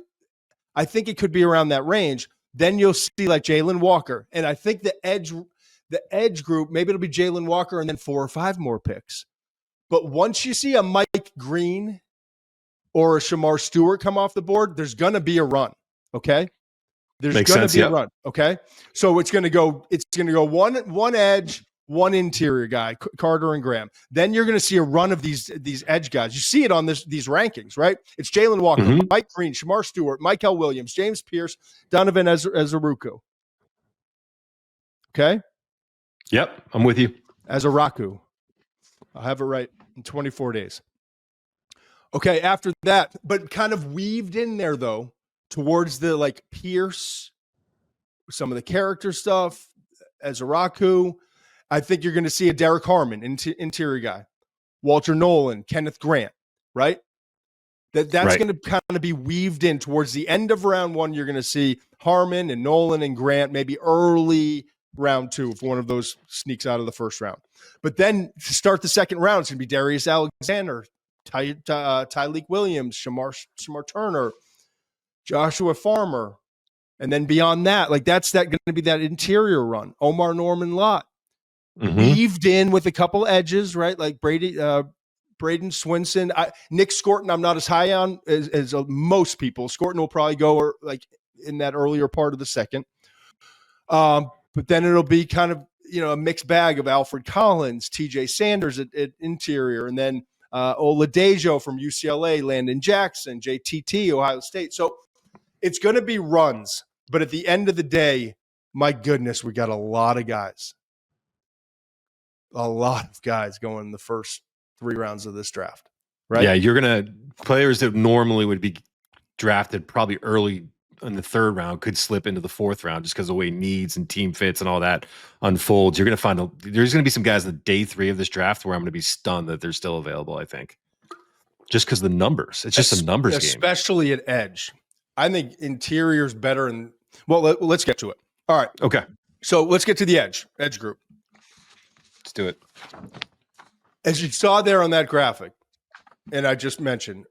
I think it could be around that range. Then you'll see like Jalen Walker. And I think the edge group, maybe it'll be Jalen Walker and then 4 or 5 more picks. But once you see a Mike Green or a Shemar Stewart come off the board, there's going to be a run, okay? There's going to be a run, okay? So it's going to go one edge, 1 interior guy, Carter and Graham. Then you're going to see a run of these edge guys. You see it on these rankings, right? It's Jalen Walker, Mike Green, Shemar Stewart, Mykel Williams, James Pearce, Donovan EZEIRUAKU. Okay? Yep, I'm with you. EZEIRUAKU. I'll have it right in 24 days. Okay, after that, but kind of weaved in there, though, towards the like Pearce, some of the character stuff, EZEIRUAKU. I think you're going to see a Derrick Harmon, interior guy, Walter Nolen, Kenneth Grant, right? That's going to kind of be weaved in towards the end of round 1. You're going to see Harmon and Nolen and Grant, maybe early round 2 if one of those sneaks out of the first round. But then to start the second round, it's going to be Darius Alexander, Tyleik Williams, Shemar Turner, Joshua Farmer. And then beyond that, like that's going to be that interior run. Omar Norman Lott. Weaved in with a couple edges, right? Like Bradyn Swinson. Nick Scourton, I'm not as high on as most people. Scourton will probably go like in that earlier part of the second. But then it'll be kind of, a mixed bag of Alfred Collins, TJ Sanders at interior, and then Oladejo from UCLA, Landon Jaxson, JTT, Ohio State. So it's going to be runs. But at the end of the day, my goodness, we got a lot of guys. A lot of guys going in the first 3 rounds of this draft, right? Yeah, you're gonna players that normally would be drafted probably early in the third round could slip into the fourth round just because of the way needs and team fits and all that unfolds. You're gonna find there's gonna be some guys in the day 3 of this draft where I'm gonna be stunned that they're still available. I think just because the numbers, it's just a numbers game, especially at edge. I think interior's better. And let's get to it. All right. Okay. So let's get to the edge group. Let's do it. As you saw there on that graphic, and I just mentioned,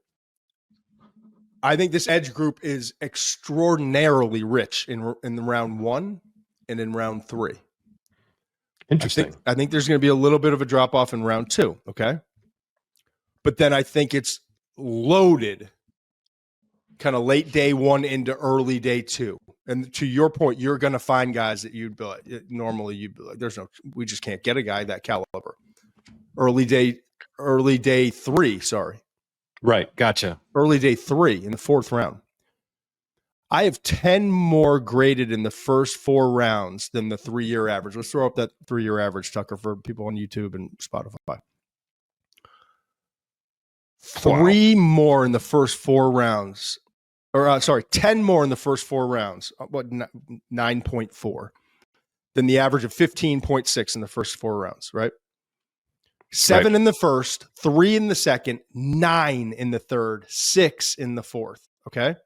I think this edge group is extraordinarily rich in round 1 and in round 3. Interesting. I think there's going to be a little bit of a drop off in round 2. Okay. But then I think it's loaded kind of late day 1 into early day 2. And to your point, you're going to find guys that you'd be like, normally you'd be like, we just can't get a guy that caliber. Early day 3, sorry. Right. Gotcha. Early day 3 in the 4th round. I have 10 more graded in the first 4 rounds than the 3-year average. Let's throw up that 3-year average, Tucker, for people on YouTube and Spotify. 3 more in the first 4 rounds. 10 more in the first 4 rounds. 9.4 than the average of 15.6 in the first 4 rounds, right? 7 in the first, 3 in the second, 9 in the third, 6 in the fourth. Okay.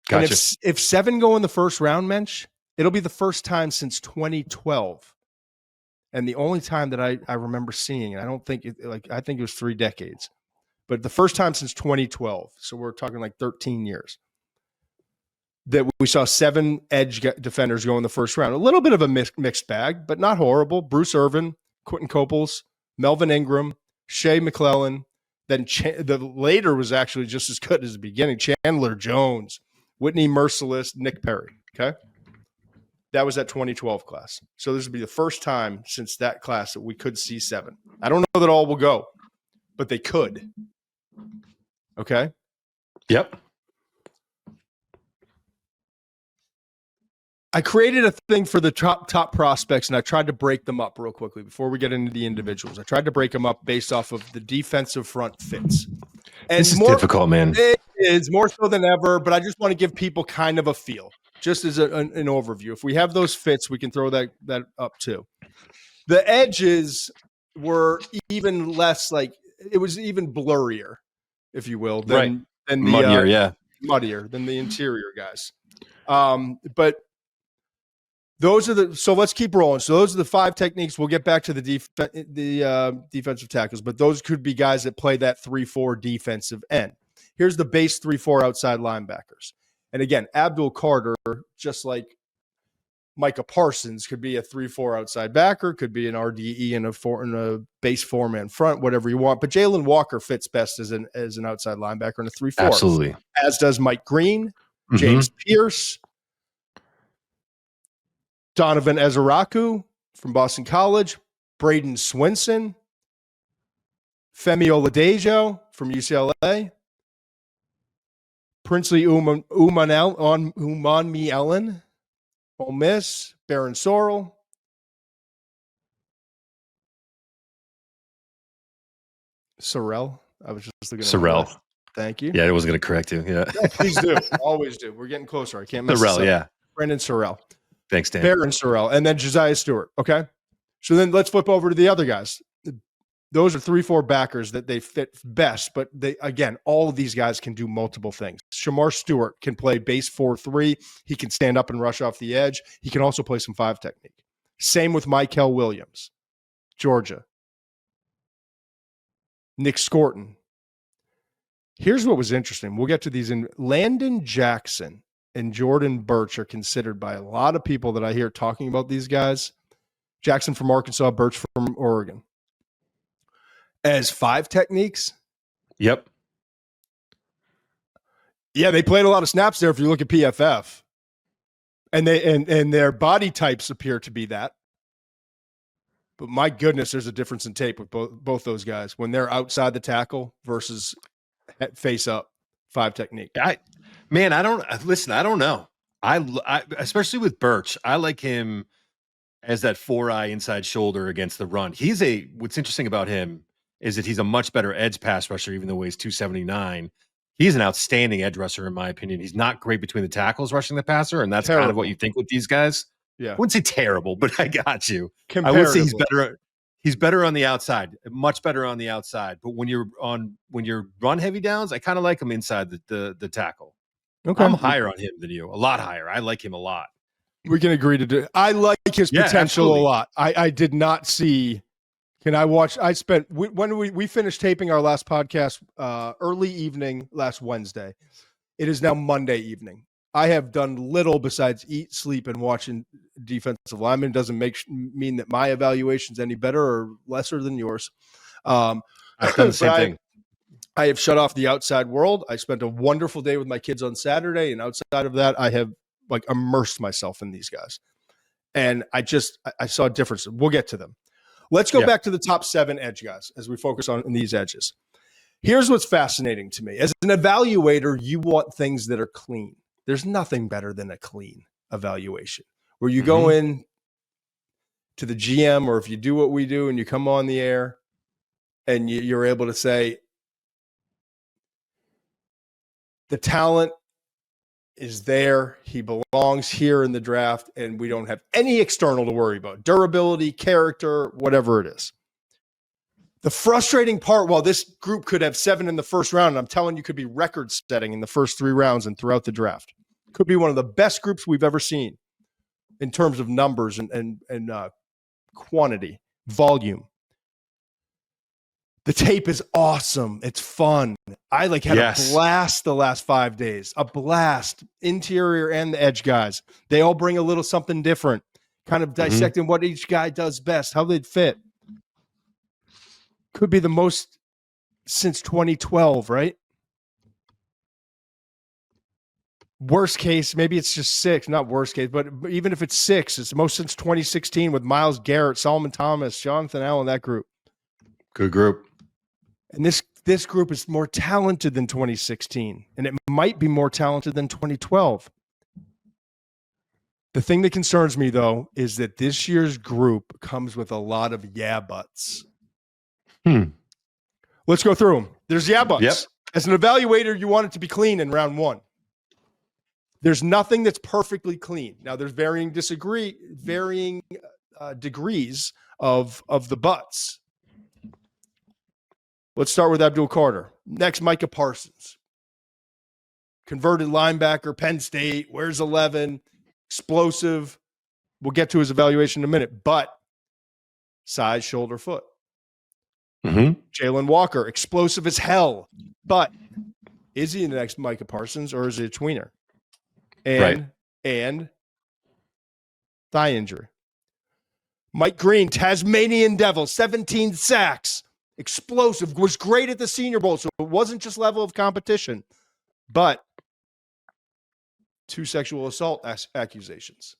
Gotcha. And if 7 go in the first round, Mensch, it'll be the first time since 2012. And the only time that I remember seeing, and I think it was 3 decades, but the first time since 2012. So we're talking like 13 years that we saw 7 edge defenders go in the first round. A little bit of a mixed bag, but not horrible. Bruce Irvin, Quentin Coples, Melvin Ingram, Shea McClellan. Then the later was actually just as good as the beginning. Chandler Jones, Whitney Merciless, Nick Perry. Okay. That was that 2012 class. So this would be the first time since that class that we could see 7. I don't know that all will go, but they could. Okay. Yep. I created a thing for the top prospects, and I tried to break them up real quickly before we get into the individuals. I tried to break them up based off of the defensive front fits. And this is difficult, man. It is more so than ever, but I just want to give people kind of a feel, just as an overview. If we have those fits, we can throw that up too. The edges were even less it was even blurrier, if you will, than the muddier than the interior guys. But those are so let's keep rolling. So those are the 5 techniques. We'll get back to the defensive tackles, but those could be guys that play that 3-4 defensive end. Here's the base 3-4 outside linebackers. And again, Abdul Carter, just like Micah Parsons, could be a 3-4 outside backer, could be an RDE and a base 4-man front, whatever you want. But Jalen Walker fits best as an outside linebacker in a 3-4. Absolutely. As does Mike Green, James Pearce, Donovan EZEIRUAKU from Boston College, Bradyn Swinson, Femi Oladejo from UCLA, Princely Umanmi Ellen, Ole Miss, Baron Sorrell, Sorrell. I was just looking at Sorrell. Thank you. Yeah, I wasn't going to correct you. Yeah. Please do. Always do. We're getting closer. I can't miss Sorrell, yeah. Brendan Sorrell. Thanks, Dan. Baron Sorrell, and then Josiah Stewart. Okay. So then let's flip over to the other guys. Those are 3-4 backers that they fit best, but all of these guys can do multiple things. Shemar Stewart can play base 4-3. He can stand up and rush off the edge. He can also play some 5 technique. Same with Mykel Williams, Georgia. Nick Scourton. Here's what was interesting. We'll get to these in Landon Jaxson and Jordan Birch are considered by a lot of people that I hear talking about these guys. Jaxson from Arkansas, Birch from Oregon. As 5 techniques. Yep. Yeah, they played a lot of snaps there if you look at PFF. And their body types appear to be that. But my goodness, there's a difference in tape with both those guys when they're outside the tackle versus face up 5 technique. I don't know. I especially with Birch, I like him as that 4-eye inside shoulder against the run. What's interesting about him is that he's a much better edge pass rusher, even though he's 279. He's an outstanding edge rusher, in my opinion. He's not great between the tackles rushing the passer, and that's kind of what you think with these guys. Yeah. I wouldn't say terrible, but I got you. I would say he's better on the outside, much better on the outside. But when you're run heavy downs, I kind of like him inside the tackle. Okay. I'm higher on him than you, a lot higher. I like him a lot. We can agree to do it. I like his potential absolutely. A lot. I did not see. I spent when we finished taping our last podcast early evening last Wednesday. It is now Monday evening. I have done little besides eat, sleep, and watching defensive linemen. Doesn't mean that my evaluation's any better or lesser than yours. I've done the same thing. I have shut off the outside world. I spent a wonderful day with my kids on Saturday, and outside of that, I have immersed myself in these guys. And I saw a difference. We'll get to them. Let's go back to the top 7 edge guys as we focus on these edges. Here's what's fascinating to me. As an evaluator, you want things that are clean. There's nothing better than a clean evaluation where you go in to the GM, or if you do what we do and you come on the air and you're able to say, the talent is there. He belongs here in the draft, and we don't have any external to worry about. Durability, character, whatever it is. The frustrating part, while this group could have 7 in the first round, and I'm telling you, could be record-setting in the first 3 rounds and throughout the draft. Could be one of the best groups we've ever seen in terms of numbers and quantity, volume. The tape is awesome. It's fun. I had a blast the last 5 days. A blast. Interior and the edge guys. They all bring a little something different. Kind of dissecting what each guy does best, how they'd fit. Could be the most since 2012, right? Worst case, maybe it's just 6. Not worst case, but even if it's 6, it's the most since 2016 with Myles Garrett, Solomon Thomas, Jonathan Allen, that group. Good group. And this group is more talented than 2016, and it might be more talented than 2012. The thing that concerns me, though, is that this year's group comes with a lot of yeah buts. Let's go through them. There's yeah buts. Yep. As an evaluator, you want it to be clean in round 1. There's nothing that's perfectly clean. Now, there's varying degrees of the buts. Let's start with Abdul Carter. Next, Micah Parsons. Converted linebacker, Penn State, wears 11, explosive. We'll get to his evaluation in a minute, but size, shoulder, foot. Jalen Walker, explosive as hell, but is he the next Micah Parsons, or is he a tweener? And thigh injury. Mike Green, Tasmanian Devil, 17 sacks. Explosive, was great at the Senior Bowl, so it wasn't just level of competition, but 2 sexual assault accusations.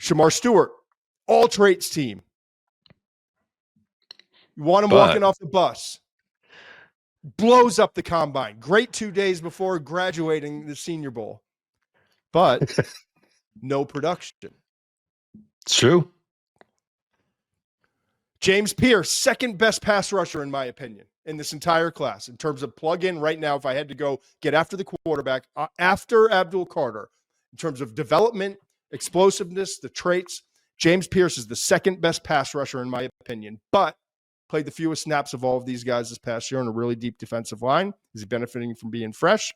Shemar Stewart, all traits team. You want him walking off the bus. Blows up the combine. Great 2 days before graduating the Senior Bowl, but no production. It's true. James Pearce, second best pass rusher, in my opinion, in this entire class. In terms of plug-in right now, if I had to go get after the quarterback, after Abdul Carter, in terms of development, explosiveness, the traits, James Pearce is the second best pass rusher, in my opinion, but played the fewest snaps of all of these guys this past year on a really deep defensive line. Is he benefiting from being fresh?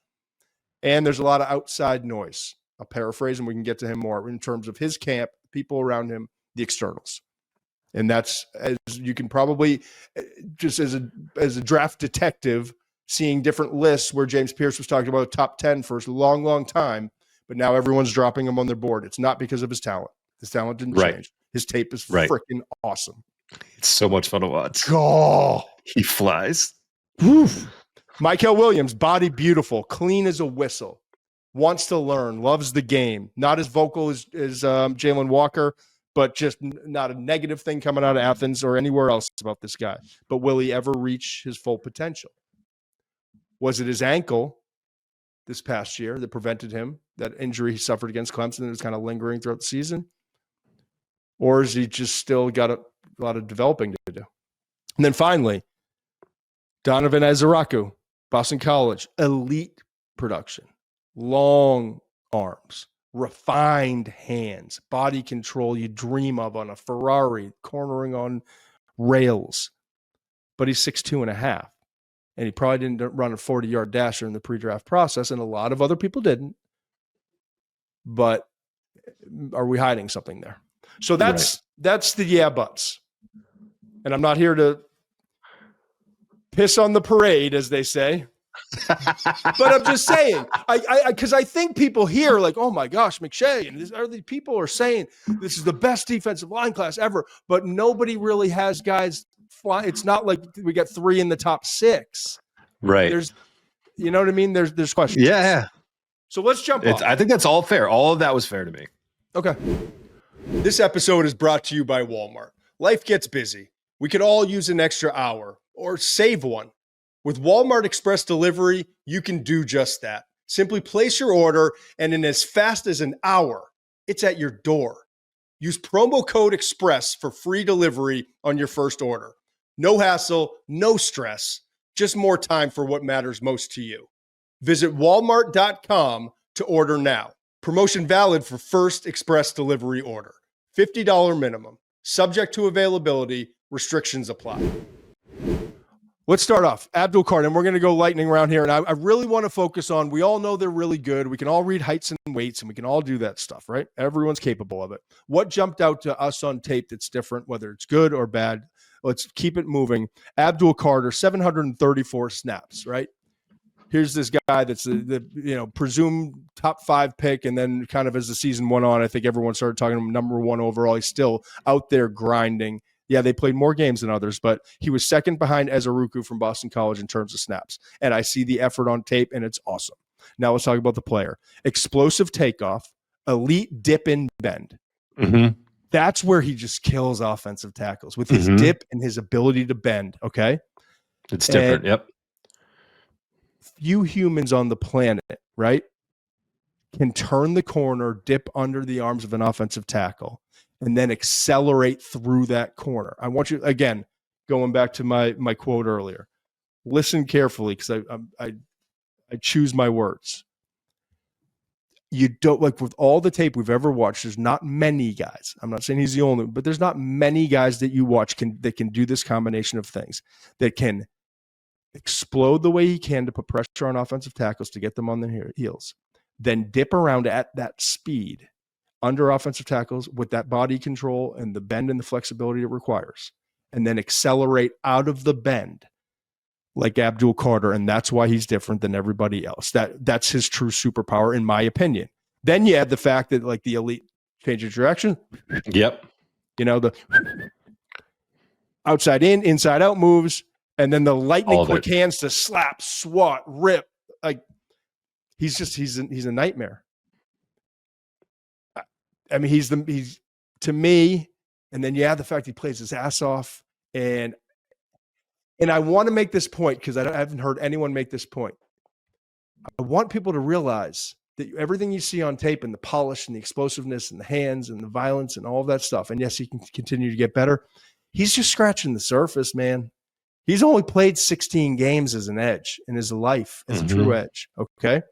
And there's a lot of outside noise. I'll paraphrase, and we can get to him more in terms of his camp, people around him, the externals. And that's, as you can probably, just as a draft detective, seeing different lists where James Pearce was talking about top 10 for a long, long time, but now everyone's dropping him on their board. It's not because of his talent. His talent didn't change. His tape is freaking awesome. It's so much fun to watch. Oh, he flies. Mykel Williams, body beautiful, clean as a whistle, wants to learn, loves the game. Not as vocal as Jalen Walker, but just not a negative thing coming out of Athens or anywhere else about this guy. But will he ever reach his full potential? Was it his ankle this past year that prevented him, that injury he suffered against Clemson that was kind of lingering throughout the season? Or is he just still got a lot of developing to do? And then finally, Donovan EZEIRUAKU, Boston College, elite production, long arms, refined hands, body control you dream of on a Ferrari, cornering on rails. But he's 6'2.5", and he probably didn't run a 40-yard dasher in the pre-draft process, and a lot of other people didn't. But are we hiding something there? So that's the yeah buts. And I'm not here to piss on the parade, as they say. But I'm just saying, because I think people hear like, oh my gosh, McShay, and these people are saying this is the best defensive line class ever, but nobody really has guys fly. It's not like we got 3 in the top 6. Right. There's, you know what I mean? There's questions. Yeah. So let's jump off. I think that's all fair. All of that was fair to me. Okay. This episode is brought to you by Walmart. Life gets busy. We could all use an extra hour or save one. With Walmart Express Delivery, you can do just that. Simply place your order, and in as fast as an hour, it's at your door. Use promo code EXPRESS for free delivery on your first order. No hassle, no stress, just more time for what matters most to you. Visit walmart.com to order now. Promotion valid for first express delivery order. $50 minimum. Subject to availability. Restrictions apply. Let's start off. Abdul card, and we're going to go lightning round here. And I really want to focus on, we all know they're really good. We can all read heights and weights, and we can all do that stuff, right? Everyone's capable of it. What jumped out to us on tape that's different, whether it's good or bad? Let's keep it moving. Abdul Carter, 734 snaps, right? Here's this guy that's the presumed top 5 pick, and then kind of as the season went on, I think everyone started talking to him number 1 overall. He's still out there grinding. Yeah, they played more games than others, but he was second behind EZEIRUAKU from Boston College in terms of snaps. And I see the effort on tape, and it's awesome. Now let's talk about the player. Explosive takeoff, elite dip and bend. Mm-hmm. That's where he just kills offensive tackles with his dip and his ability to bend, okay? It's different, yep. Few humans on the planet, right, can turn the corner, dip under the arms of an offensive tackle, and then accelerate through that corner. I want you, again, going back to my quote earlier, listen carefully because I choose my words. You don't, like, with all the tape we've ever watched, there's not many guys. I'm not saying he's the only, but there's not many guys that you watch that can do this combination of things, that can explode the way he can to put pressure on offensive tackles to get them on their heels, then dip around at that speed under offensive tackles with that body control and the bend and the flexibility it requires, and then accelerate out of the bend like Abdul Carter. And that's why he's different than everybody else. That's his true superpower, in my opinion. Then you add the fact that, like, the elite change of direction. Yep. The outside in, inside out moves, and then the lightning quick hands to slap, swat, rip. Like, he's a nightmare. I mean, he's to me, and then the fact he plays his ass off, and I want to make this point because I haven't heard anyone make this point. I want people to realize that everything you see on tape, and the polish and the explosiveness and the hands and the violence and all of that stuff, and yes, he can continue to get better. He's just scratching the surface, man. He's only played 16 games as an edge in his life as a true edge. Okay.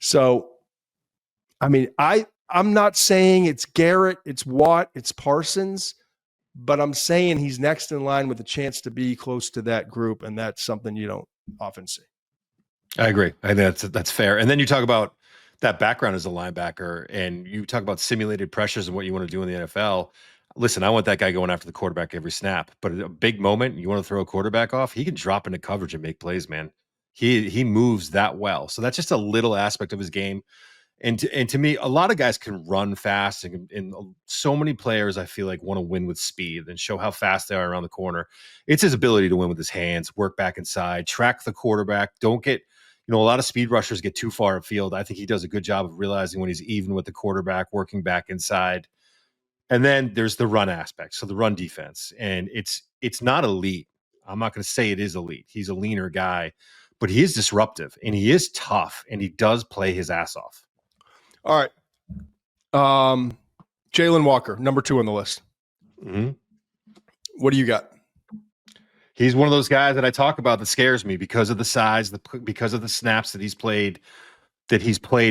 So, I mean, I'm not saying it's Garrett, it's Watt, it's Parsons, but I'm saying he's next in line with a chance to be close to that group. And that's something you don't often see. I agree. I think that's fair. And then you talk about that background as a linebacker, and you talk about simulated pressures and what you want to do in the NFL. Listen, I want that guy going after the quarterback every snap, but a big moment, you want to throw a quarterback off, he can drop into coverage and make plays, man. He moves that well. So that's just a little aspect of his game. And to me, a lot of guys can run fast, and so many players, I feel like, want to win with speed and show how fast they are around the corner. It's his ability to win with his hands, work back inside, track the quarterback. Don't get, a lot of speed rushers get too far afield. I think he does a good job of realizing when he's even with the quarterback, working back inside. And then there's the run aspect. So the run defense, and it's not elite. I'm not going to say it is elite. He's a leaner guy, but he is disruptive, and he is tough, and he does play his ass off. All right. Jalen Walker, number 2 on the list. Mm-hmm. What do you got? He's one of those guys that I talk about that scares me because of the size, because of the snaps that he's played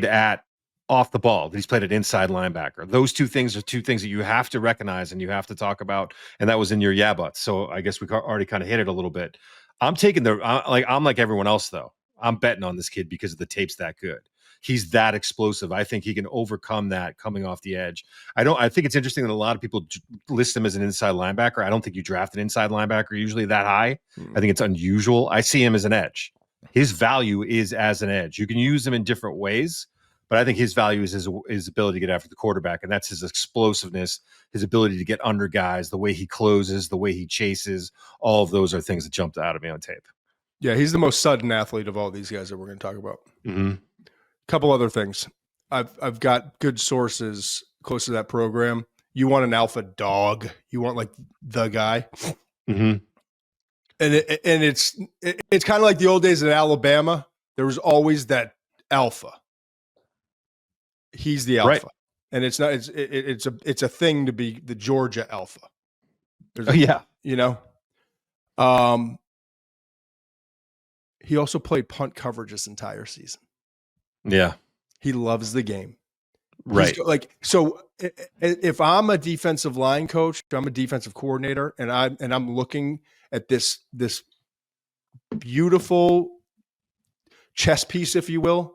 at off the ball, that he's played at inside linebacker. Those two things are two things that you have to recognize and you have to talk about. And that was in your yeah buts. So I guess we already kind of hit it a little bit. I'm taking I'm like everyone else though. I'm betting on this kid because of the tape's that good. He's that explosive. I think he can overcome that coming off the edge. I think it's interesting that a lot of people list him as an inside linebacker. I don't think you draft an inside linebacker usually that high. I think it's unusual. I see him as an edge. His value is as an edge. You can use him in different ways, but I think his value is his ability to get after the quarterback, and that's his explosiveness, his ability to get under guys, the way he closes, the way he chases. All of those are things that jumped out at me on tape. Yeah, he's the most sudden athlete of all these guys that we're going to talk about. Mm-hmm. Couple other things. I've got good sources close to that program. You want an alpha dog. You want like the guy. Mm-hmm. And it's kind of like the old days in Alabama. There was always that alpha. He's the alpha, right. And it's not. It's a thing to be the Georgia alpha. Yeah, you know. He also played punt coverage this entire season. Yeah, he loves the game. Right. So if I'm a defensive line coach, I'm a defensive coordinator, and I'm looking at this beautiful chess piece, if you will,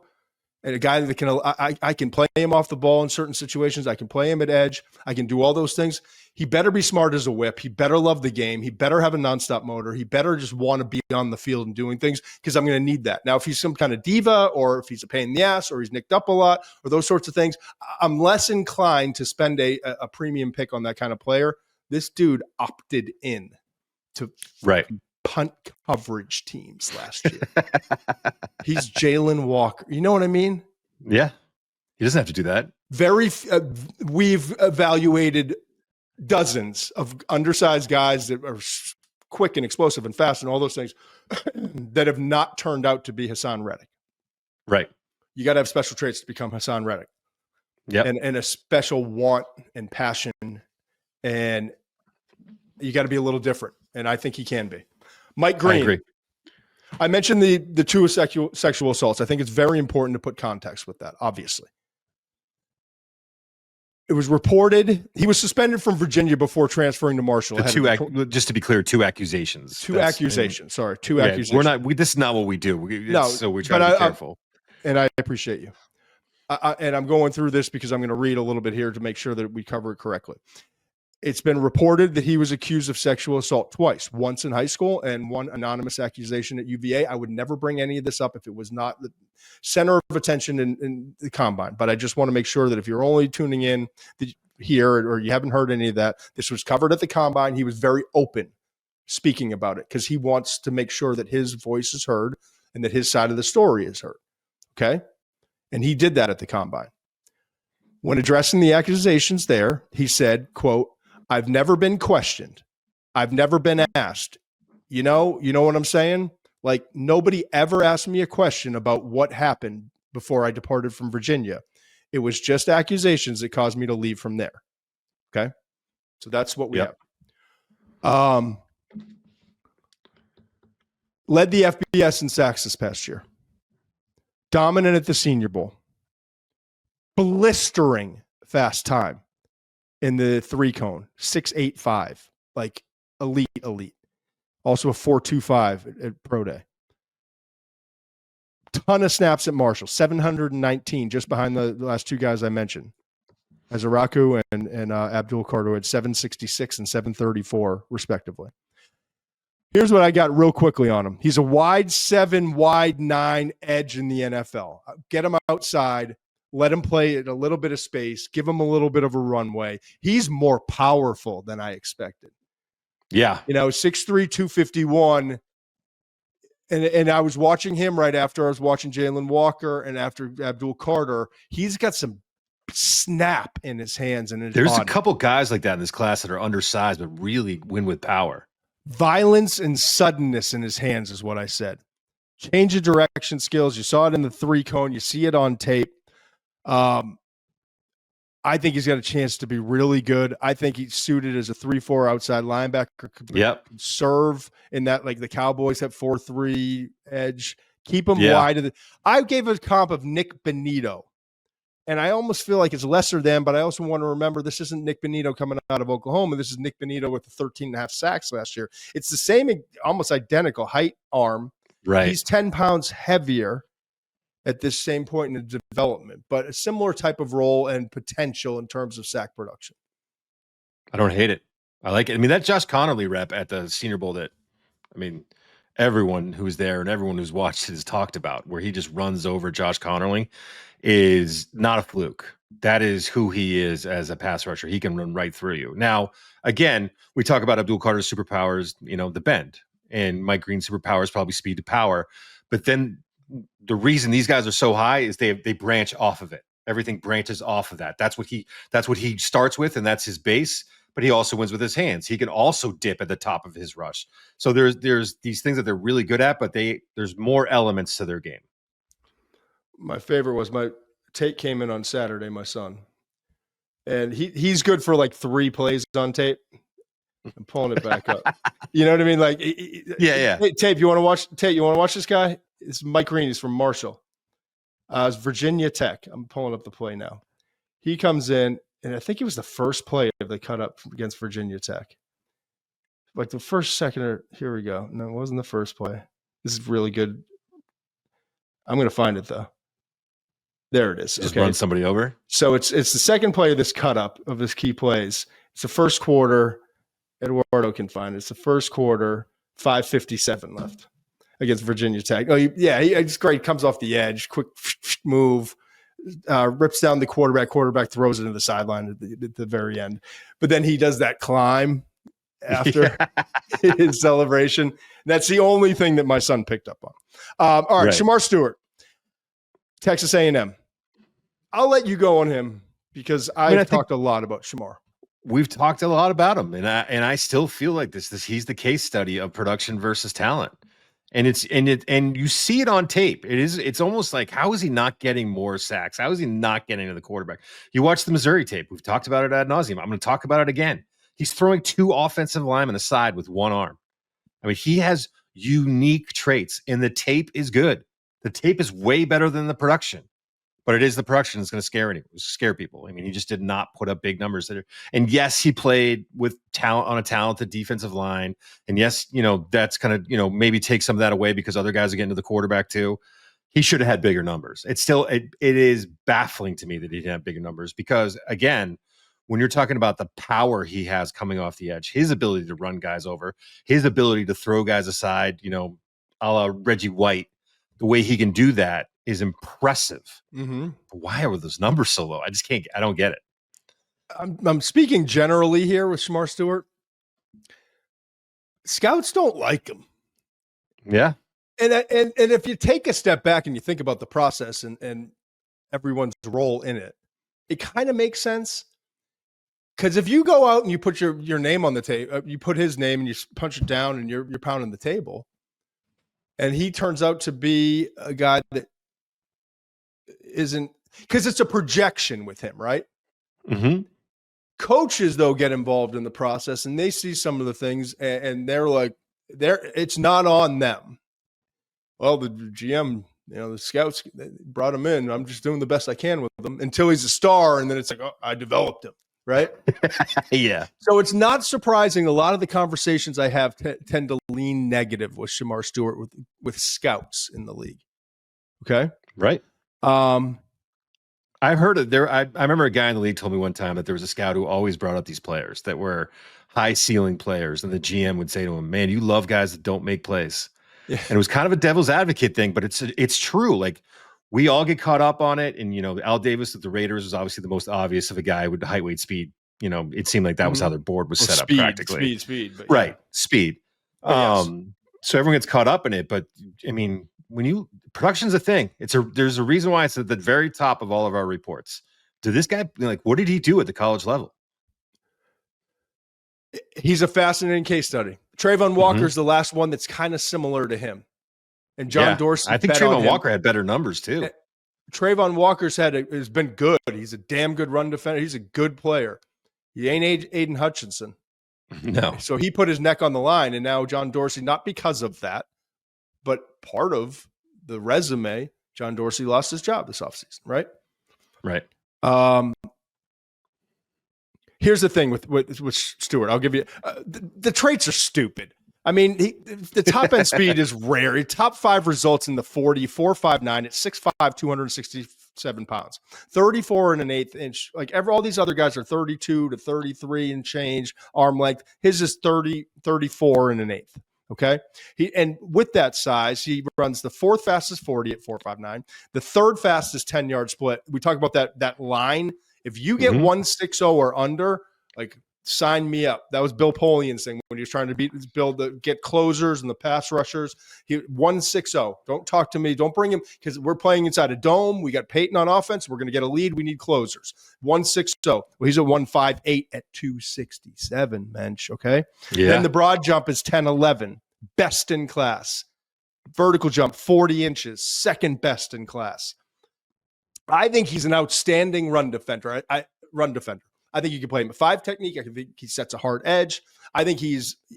and a guy that I can play him off the ball in certain situations. I can play him at edge. I can do all those things. He better be smart as a whip. He better love the game. He better have a nonstop motor. He better just want to be on the field and doing things, because I'm going to need that. Now, if he's some kind of diva, or if he's a pain in the ass, or he's nicked up a lot, or those sorts of things, I'm less inclined to spend a premium pick on that kind of player. This dude opted in to punt coverage teams last year. He's Jalen Walker. You know what I mean? Yeah. He doesn't have to do that. We've evaluated dozens of undersized guys that are quick and explosive and fast and all those things that have not turned out to be Hassan Reddick. Right. You got to have special traits to become Hassan Reddick. Yeah. And a special want and passion, and you got to be a little different. And I think he can be. Mike Green. I agree. I mentioned the two sexual assaults. I think it's very important to put context with that, obviously. It was reported he was suspended from Virginia before transferring to Marshall. Just to be clear, two accusations. Two accusations. This is not what we do. So we try to be careful. And I appreciate you. And I'm going through this because I'm going to read a little bit here to make sure that we cover it correctly. It's been reported that he was accused of sexual assault twice, once in high school and one anonymous accusation at UVA. I would never bring any of this up if it was not the center of attention in the combine. But I just want to make sure that if you're only tuning in here or you haven't heard any of that, this was covered at the combine. He was very open speaking about it because he wants to make sure that his voice is heard and that his side of the story is heard. Okay? And he did that at the combine. When addressing the accusations there, he said, quote, "I've never been questioned. I've never been asked. You know what I'm saying? Like, nobody ever asked me a question about what happened before I departed from Virginia. It was just accusations that caused me to leave from there." Okay. So that's what we have. Led the FBS in sacks this past year. Dominant at the Senior Bowl. Blistering fast time in the 3-cone, 6.85, like elite. Also a 4.25 at Pro Day. Ton of snaps at Marshall, 719, just behind the last two guys I mentioned. EZEIRUAKU and Abdul Carter had 766 and 734, respectively. Here's what I got real quickly on him. He's a wide 7, wide 9 edge in the NFL. Get him outside. Let him play at a little bit of space. Give him a little bit of a runway. He's more powerful than I expected. Yeah. 6'3", 251. And I was watching him right after I was watching Jalen Walker and after Abdul Carter. He's got some snap in his hands and in his There's body. A couple guys like that in this class that are undersized but really win with power. Violence and suddenness in his hands is what I said. Change of direction skills. You saw it in the 3-cone. You see it on tape. I think he's got a chance to be really good. I think he's suited as a 3-4 outside linebacker. Yep. Serve in that, like the Cowboys have 4-3 edge. Keep him Yeah. wide. I gave a comp of Nick Benito. And I almost feel like it's lesser than, but I also want to remember this isn't Nick Benito coming out of Oklahoma. This is Nick Benito with the 13.5 sacks last year. It's the same, almost identical height, arm. Right. He's 10 pounds heavier at this same point in the development, but a similar type of role and potential in terms of sack production. I don't hate it. I like it. I mean, that Josh Connerly rep at the Senior Bowl that, I mean, everyone who's there and everyone who's watched it has talked about, where he just runs over Josh Connerly, is not a fluke. That is who he is as a pass rusher. He can run right through you. Now, again, we talk about Abdul Carter's superpowers, the bend, and Mike Green's superpowers probably speed to power. But then the reason these guys are so high is they branch off of it. Everything branches off of that. That's what he starts with, and that's his base. But he also wins with his hands. He can also dip at the top of his rush. So there's these things that they're really good at, but there's more elements to their game. My favorite was Tate came in on Saturday, my son. And he's good for like 3 plays on tape. I'm pulling it back up. You know what I mean? Like, yeah. Hey, Tate, you want to watch this guy? It's Mike Green. He's from Marshall. It's Virginia Tech. I'm pulling up the play now. He comes in, and I think it was the first play of the cut up against Virginia Tech. Like the first second, here we go. No, it wasn't the first play. This is really good. I'm going to find it though. There it is. Just run somebody over. So it's the second play of this cut up of this key plays. It's the first quarter. Eduardo can find it. It's the first quarter, 5:57 left against Virginia Tech. Oh, it's great. Comes off the edge, quick move, rips down the quarterback. Quarterback throws it into the sideline at the very end. But then he does that climb after his celebration. That's the only thing that my son picked up on. All right, Shemar Stewart, Texas A&M. I'll let you go on him because I've talked a lot about Shemar. We've talked a lot about him, and I still feel like this he's the case study of production versus talent. And you see it on tape. It's almost like, how is he not getting more sacks? How is he not getting to the quarterback? You watch the Missouri tape. We've talked about it ad nauseum. I'm going to talk about it again. He's throwing 2 offensive linemen aside with 1 arm. I mean, he has unique traits, and the tape is good. The tape is way better than the production. But it is the production that's going to scare people. I mean, he just did not put up big numbers there. And yes, he played with talent on a talented defensive line. And yes, that's kind of, maybe take some of that away because other guys are getting to the quarterback too. He should have had bigger numbers. It's still, it is baffling to me that he didn't have bigger numbers because, again, when you're talking about the power he has coming off the edge, his ability to run guys over, his ability to throw guys aside, a la Reggie White, the way he can do that is impressive. Mm-hmm. Why are those numbers so low? I don't get it. I'm speaking generally here with Shemar Stewart. Scouts don't like him. Yeah. And if you take a step back and you think about the process and everyone's role in it, it kind of makes sense. Because if you go out and you put your name on the table, you put his name and you punch it down and you're pounding the table, and he turns out to be a guy that isn't, because it's a projection with him, right? Mm-hmm. Coaches, though, get involved in the process and they see some of the things and they're like, it's not on them. Well, the GM, the scouts, they brought him in. I'm just doing the best I can with him until he's a star. And then it's like, oh, I developed him. Right. Yeah. So it's not surprising. A lot of the conversations I have tend to lean negative with Shemar Stewart with scouts in the league. Okay. Right. I've heard it there. I remember a guy in the league told me one time that there was a scout who always brought up these players that were high ceiling players. And the GM would say to him, man, you love guys that don't make plays. Yeah. And it was kind of a devil's advocate thing, but it's true. Like, we all get caught up on it. And, Al Davis at the Raiders was obviously the most obvious of a guy with the height, weight, speed. It seemed like that was how their board was set up practically. Speed. Right. Speed. Yes. So everyone gets caught up in it. But, I mean, production's a thing. There's a reason why it's at the very top of all of our reports. Did this guy, what did he do at the college level? He's a fascinating case study. Trayvon Walker's the last one that's kind of similar to him. And John Dorsey. I think Trayvon Walker had better numbers too. Trayvon Walker's has been good. He's a damn good run defender. He's a good player. He ain't Aiden Hutchinson. No. So he put his neck on the line, and now John Dorsey, not because of that, but part of the resume, John Dorsey lost his job this offseason, right? Right. Here's the thing with Stewart. I'll give you the traits are stupid. I mean, the top end speed is rare. He top 5 results in the 40, 4.59 at 6'5", 267 pounds, 34 and an eighth inch. Like all these other guys are 32 to 33 and change arm length. His is 30, 34 and an eighth. Okay. And with that size, he runs the 4th fastest 40 at 4.59, the 3rd fastest 10-yard split. We talk about that line. If you get 160 or under, like, sign me up. That was Bill Polian's thing when he was trying to get closers and the pass rushers. He 160. Don't talk to me. Don't bring him because we're playing inside a dome. We got Peyton on offense. We're going to get a lead. We need closers. 160. Well, he's at 158 at 267, mensch. Okay. Yeah. Then the broad jump is 10-11, best in class. Vertical jump 40 inches, second best in class. I think he's an outstanding run defender. I think you can play him at 5 technique. I think he sets a hard edge. I think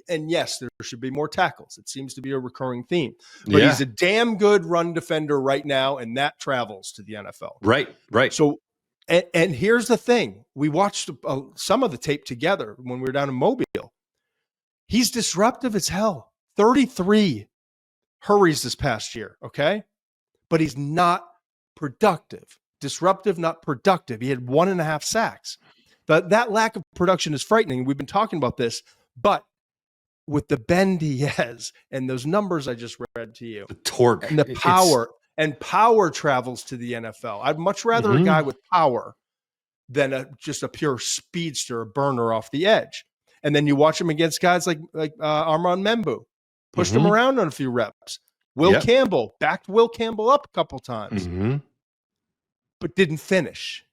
and yes, there should be more tackles. It seems to be a recurring theme. But he's a damn good run defender right now, and that travels to the NFL. Right. So, and here's the thing. We watched some of the tape together when we were down in Mobile. He's disruptive as hell. 33 hurries this past year, okay? But he's not productive. Disruptive, not productive. He had 1.5 sacks. But that lack of production is frightening. We've been talking about this, but with the bend he has and those numbers I just read to you, the torque and the power, and power travels to the NFL. I'd much rather a guy with power than just a pure speedster, a burner off the edge. And then you watch him against guys like Armand Membu, pushed him around on a few reps. Will Campbell backed Will Campbell up a couple times, but didn't finish.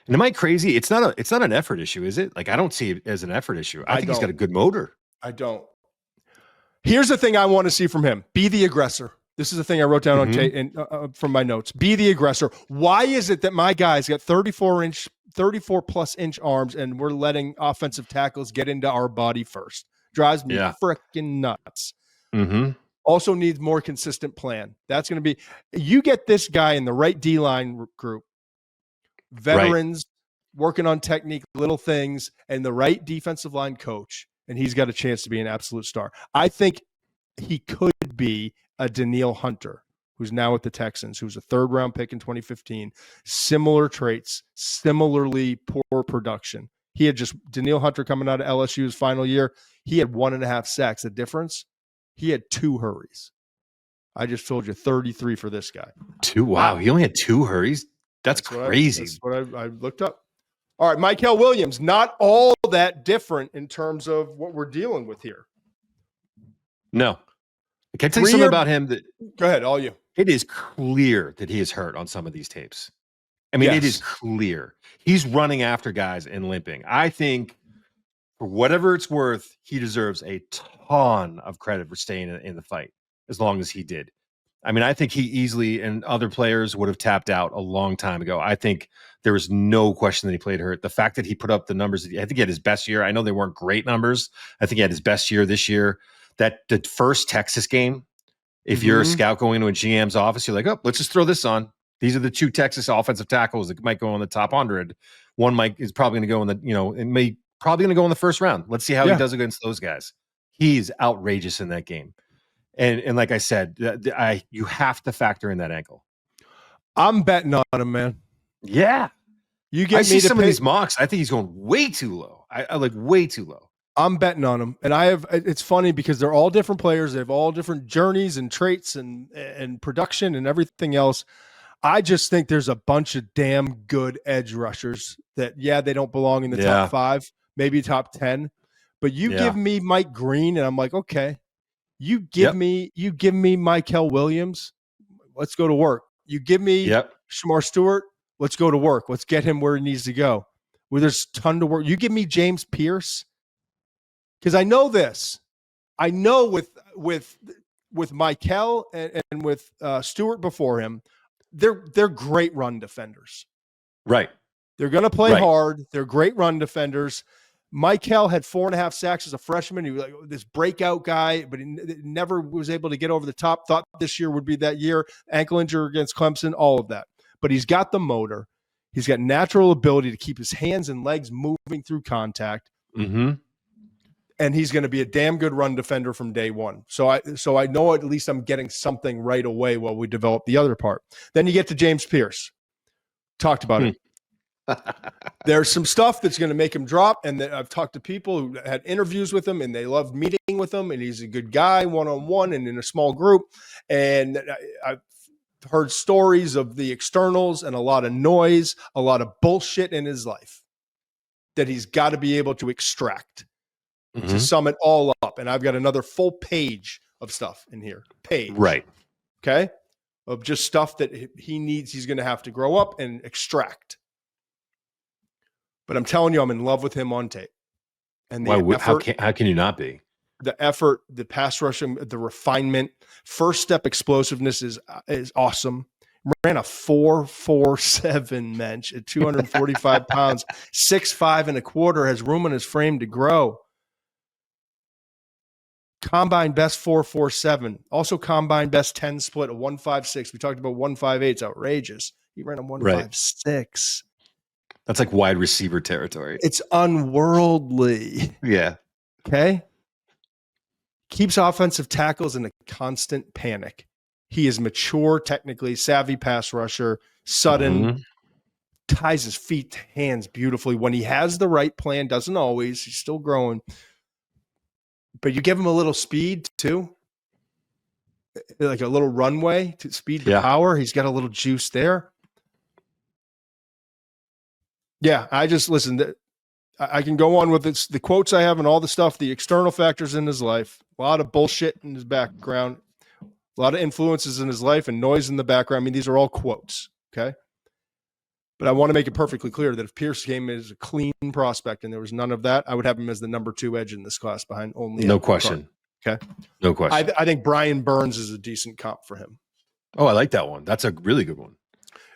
And am I crazy? It's not an effort issue, is it? Like, I don't see it as an effort issue. I think he's got a good motor. I don't. Here's the thing I want to see from him. Be the aggressor. This is the thing I wrote down on from my notes. Be the aggressor. Why is it that my guy's got 34 plus inch arms and we're letting offensive tackles get into our body first? Drives me freaking nuts. Also needs more consistent plan. That's going to be, you get this guy in the right D-line group, veterans working on technique, little things, and the right defensive line coach, and he's got a chance to be an absolute star. I think he could be a Danielle Hunter, who's now with the Texans, who's a 3rd-round pick in 2015. Similar traits, similarly poor production. He had Danielle Hunter coming out of LSU's final year. He had 1.5 sacks. The difference, he had 2 hurries. I just told you 33 for this guy. 2? Wow. He only had 2 hurries? That's crazy. That's what I looked up. All right, Mykel Williams, not all that different in terms of what we're dealing with here. No. Can I tell you something about him? Go ahead, all you. It is clear that he is hurt on some of these tapes. I mean, it is clear. He's running after guys and limping. I think, for whatever it's worth, he deserves a ton of credit for staying in the fight as long as he did. I mean, I think he easily and other players would have tapped out a long time ago. I think there was no question that he played hurt. The fact that he put up the numbers, I think he had his best year. I know they weren't great numbers. I think he had his best year this year. That the first Texas game, if you're a scout going into a GM's office, you're like, oh, let's just throw this on. These are the 2 Texas offensive tackles that might go in the top 100. One is probably going to go in the, probably going to go in the first round. Let's see how he does against those guys. He's outrageous in that game. And like I said, you have to factor in that ankle. I'm betting on him, man. Yeah. You get I me see to some of these mocks. I think he's going way too low. I like way too low. I'm betting on him. And it's funny because they're all different players. They have all different journeys and traits and production and everything else. I just think there's a bunch of damn good edge rushers that, they don't belong in the top 5, maybe top 10. But you give me Mike Green, and I'm like, okay. You give me Mykel Williams, let's go to work. You give me Shemar Stewart, let's go to work. Let's get him where he needs to go. Where there's a ton to work. You give me James Pearce, because I know this. I know with Mykel and with Stewart before him, they're great run defenders. Right. They're going to play hard. They're great run defenders. Mykel had 4.5 sacks as a freshman. He was like this breakout guy, but he never was able to get over the top. Thought this year would be that year. Ankle injury against Clemson, all of that. But he's got the motor. He's got natural ability to keep his hands and legs moving through contact. Mm-hmm. And he's going to be a damn good run defender from day one. So I know at least I'm getting something right away while we develop the other part. Then you get to James Pearce. Talked about it. There's some stuff that's going to make him drop, and I've talked to people who had interviews with him, and they loved meeting with him, and he's a good guy one-on-one and in a small group. And I've heard stories of the externals and a lot of noise, a lot of bullshit in his life that he's got to be able to extract to sum it all up. And I've got another full page of stuff in here. Right. Okay? Of just stuff that he needs, he's going to have to grow up and extract. But I'm telling you, I'm in love with him on tape. And the effort, how can you not be? The effort, the pass rushing, the refinement, first step explosiveness is awesome. Ran a 4.47 bench at 245 pounds, 6'5" and a quarter, has room in his frame to grow. Combine best 4.47. Also combine best 10 split, a 1.56. We talked about 1.58. It's outrageous. He ran a 1.56. That's like wide receiver territory. It's unworldly. Yeah. Okay. Keeps offensive tackles in a constant panic. He is mature, technically savvy pass rusher, sudden, ties his feet to hands beautifully. When he has the right plan, doesn't always, he's still growing. But you give him a little speed too, like a little runway to speed to power. He's got a little juice there. Yeah, I just listen. I can go on with this, the quotes I have and all the stuff, the external factors in his life, a lot of bullshit in his background, a lot of influences in his life and noise in the background. I mean, these are all quotes, okay? But I want to make it perfectly clear that if Pearce came as a clean prospect and there was none of that, I would have him as the number 2 edge in this class behind only. No question. Okay. No question. I think Brian Burns is a decent comp for him. Oh, I like that one. That's a really good one.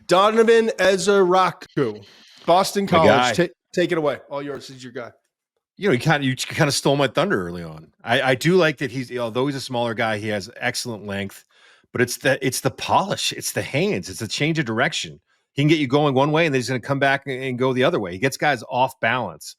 Donovan EZEIRUAKU, Boston College. Take it away. All yours. He's your guy. You know, you kind of stole my thunder early on. I do like that although he's a smaller guy, he has excellent length, but it's the polish, it's the hands, it's a change of direction. He can get you going one way, and then he's going to come back and go the other way. He gets guys off balance.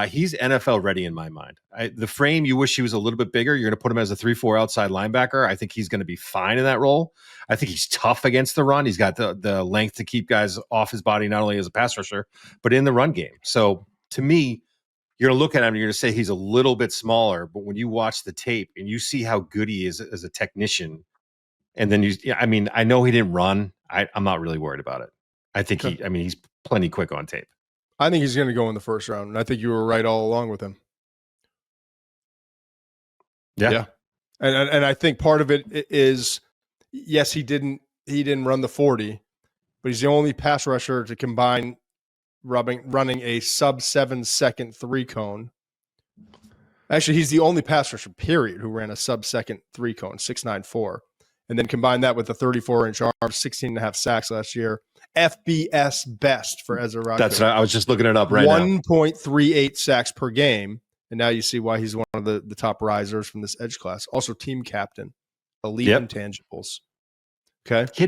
He's NFL ready in my mind. The frame, you wish he was a little bit bigger. You're going to put him as a 3-4 outside linebacker. I think he's going to be fine in that role. I think he's tough against the run. He's got the length to keep guys off his body, not only as a pass rusher, but in the run game. So to me, you're going to look at him and you're going to say he's a little bit smaller, but when you watch the tape and you see how good he is as a technician, and then I know he didn't run. I'm not really worried about it. I think he's plenty quick on tape. I think he's going to go in the first round, and I think you were right all along with him. Yeah. And I think part of it is, yes, he didn't run the 40, but he's the only pass rusher to combine running a sub 7-second 3-cone. Actually, he's the only pass rusher, period, who ran a sub-second 3-cone, 6.94, and then combine that with a 34-inch arm, 16.5 sacks last year. FBS best for EZEIRUAKU. That's right. I was just looking it up right now. 1.38 sacks per game. And now you see why he's one of the top risers from this edge class. Also team captain, elite intangibles. Okay. He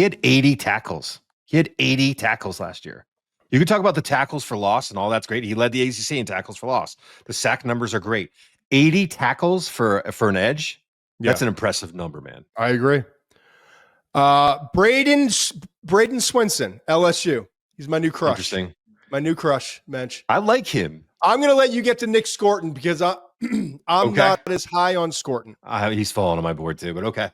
had 80 tackles. He had 80 tackles last year. You can talk about the tackles for loss and all that's great. He led the ACC in tackles for loss. The sack numbers are great. 80 tackles for an edge. That's an impressive number, man. I agree. Bradyn Swinson, LSU. He's my new crush. Interesting. My new crush, Mensch. I like him. I'm going to let you get to Nick Scourton because I'm not as high on Scourton. He's falling on my board too, but okay.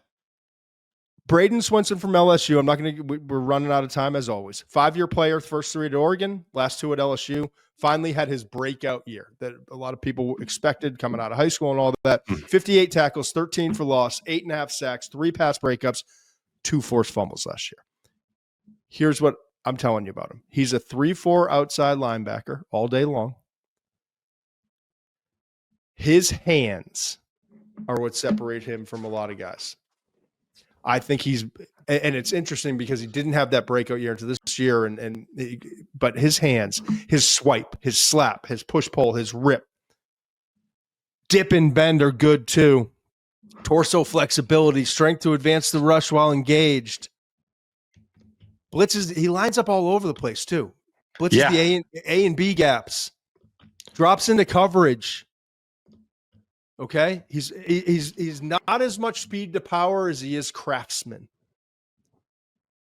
Bradyn Swinson from LSU. I'm not going to. We're running out of time as always. 5-year player, first 3 at Oregon, last 2 at LSU. Finally had his breakout year that a lot of people expected coming out of high school and all that. 58 tackles, 13 for loss, 8.5 sacks, 3 pass breakups, 2 forced fumbles last year. Here's what I'm telling you about him. He's a 3-4 outside linebacker all day long. His hands are what separate him from a lot of guys. I think and it's interesting because he didn't have that breakout year into this year, but his hands, his swipe, his slap, his push pull, his rip, dip and bend are good too. Torso flexibility, strength to advance the rush while engaged. Blitzes, he lines up all over the place too. Blitzes the A and B gaps. Drops into coverage. Okay? He's not as much speed to power as he is craftsman.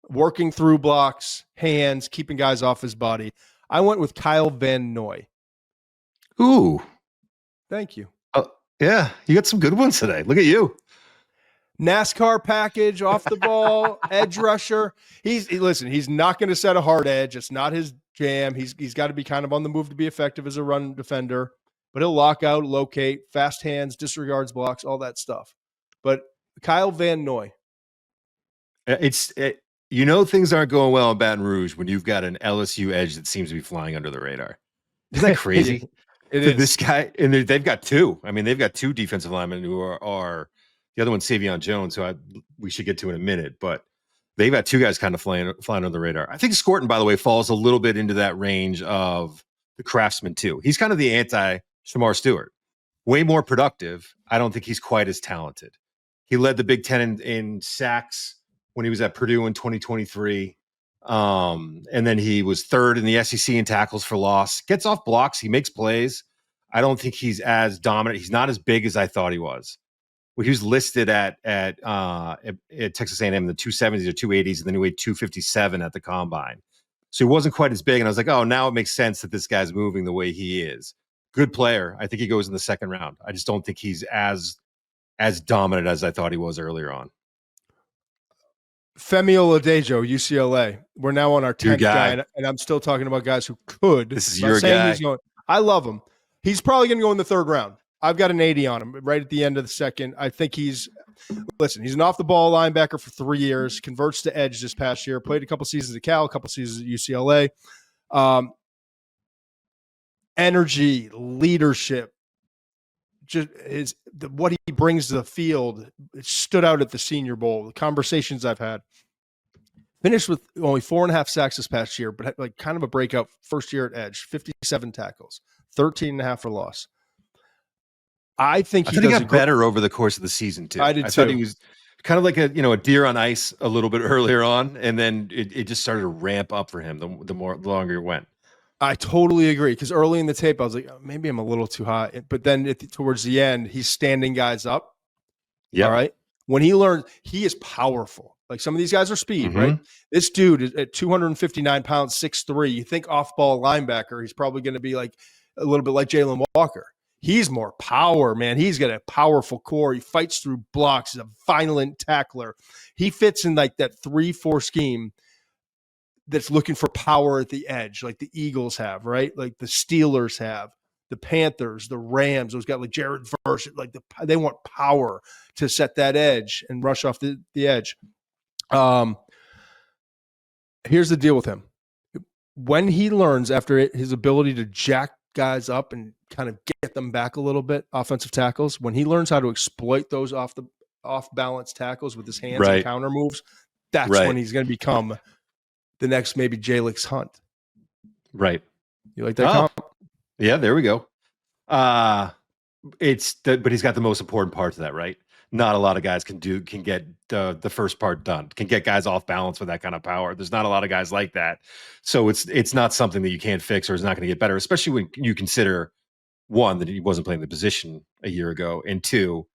Working through blocks, hands, keeping guys off his body. I went with Kyle Van Noy. Ooh. Thank you. Yeah, you got some good ones today. Look at you. NASCAR package, off the ball, edge rusher. Listen, he's not going to set a hard edge. It's not his jam. He's got to be kind of on the move to be effective as a run defender, but he'll lock out, locate, fast hands, disregards blocks, all that stuff. But Kyle Van Noy. Things aren't going well in Baton Rouge when you've got an LSU edge that seems to be flying under the radar. Isn't that crazy? It is. This guy, and they've got two. I mean, they've got two defensive linemen who are the other one's Savion Jones, who we should get to in a minute, but they've got two guys kind of flying under the radar. I think Scourton, by the way, falls a little bit into that range of the craftsman too. He's kind of the anti-Shemar Stewart. Way more productive. I don't think he's quite as talented. He led the Big Ten in sacks when he was at Purdue in 2023. And then he was third in the SEC in tackles for loss. Gets off blocks. He makes plays. I don't think he's as dominant. He's not as big as I thought he was. Well, he was listed at Texas A&M in the 270s or 280s, and then he weighed 257 at the combine. So he wasn't quite as big. And I was like, oh, now it makes sense that this guy's moving the way he is. Good player. I think he goes in the second round. I just don't think he's as dominant as I thought he was earlier on. Femi Oladejo, UCLA. We're now on our 10th guy, and I'm still talking about guys who could. This is your guy. I love him. He's probably going to go in the third round. I've got an 80 on him right at the end of the second. I think he's an off-the-ball linebacker for 3 years, converts to edge this past year, played a couple seasons at Cal, a couple seasons at UCLA. Energy, leadership, just what he brings to the field, it stood out at the Senior Bowl. The conversations I've had. Finished with only 4.5 sacks this past year, but had like kind of a breakout first year at edge, 57 tackles, 13.5 for loss. I think he got better over the course of the season too. I thought he was kind of like a deer on ice a little bit earlier on, and then it just started to ramp up for him the longer it went. I totally agree, because early in the tape I was like, oh, maybe I'm a little too high, but then towards the end he's standing guys up. Yeah, all right. When he learns, he is powerful. Like some of these guys are speed, right? This dude is at 259 pounds, 6'3". You think off-ball linebacker, he's probably going to be like a little bit like Jalen Walker. He's more power, man. He's got a powerful core. He fights through blocks. He's a violent tackler. He fits in like that 3-4 scheme that's looking for power at the edge, like the Eagles have, right? Like the Steelers have, the Panthers, the Rams. Those guys like Jared Verse, like they want power to set that edge and rush off the edge. Here's the deal with him. When he learns after his ability to jack guys up and kind of get them back a little bit, offensive tackles, when he learns how to exploit those off balance tackles with his hands and counter moves, that's when he's going to become the next maybe Jalix Hunt. Right. You like that comp? Yeah, there we go. But he's got the most important part to that, right? Not a lot of guys can get the first part done, can get guys off balance with that kind of power. There's not a lot of guys like that. So it's not something that you can't fix or is not going to get better, especially when you consider, one, that he wasn't playing the position a year ago, and two,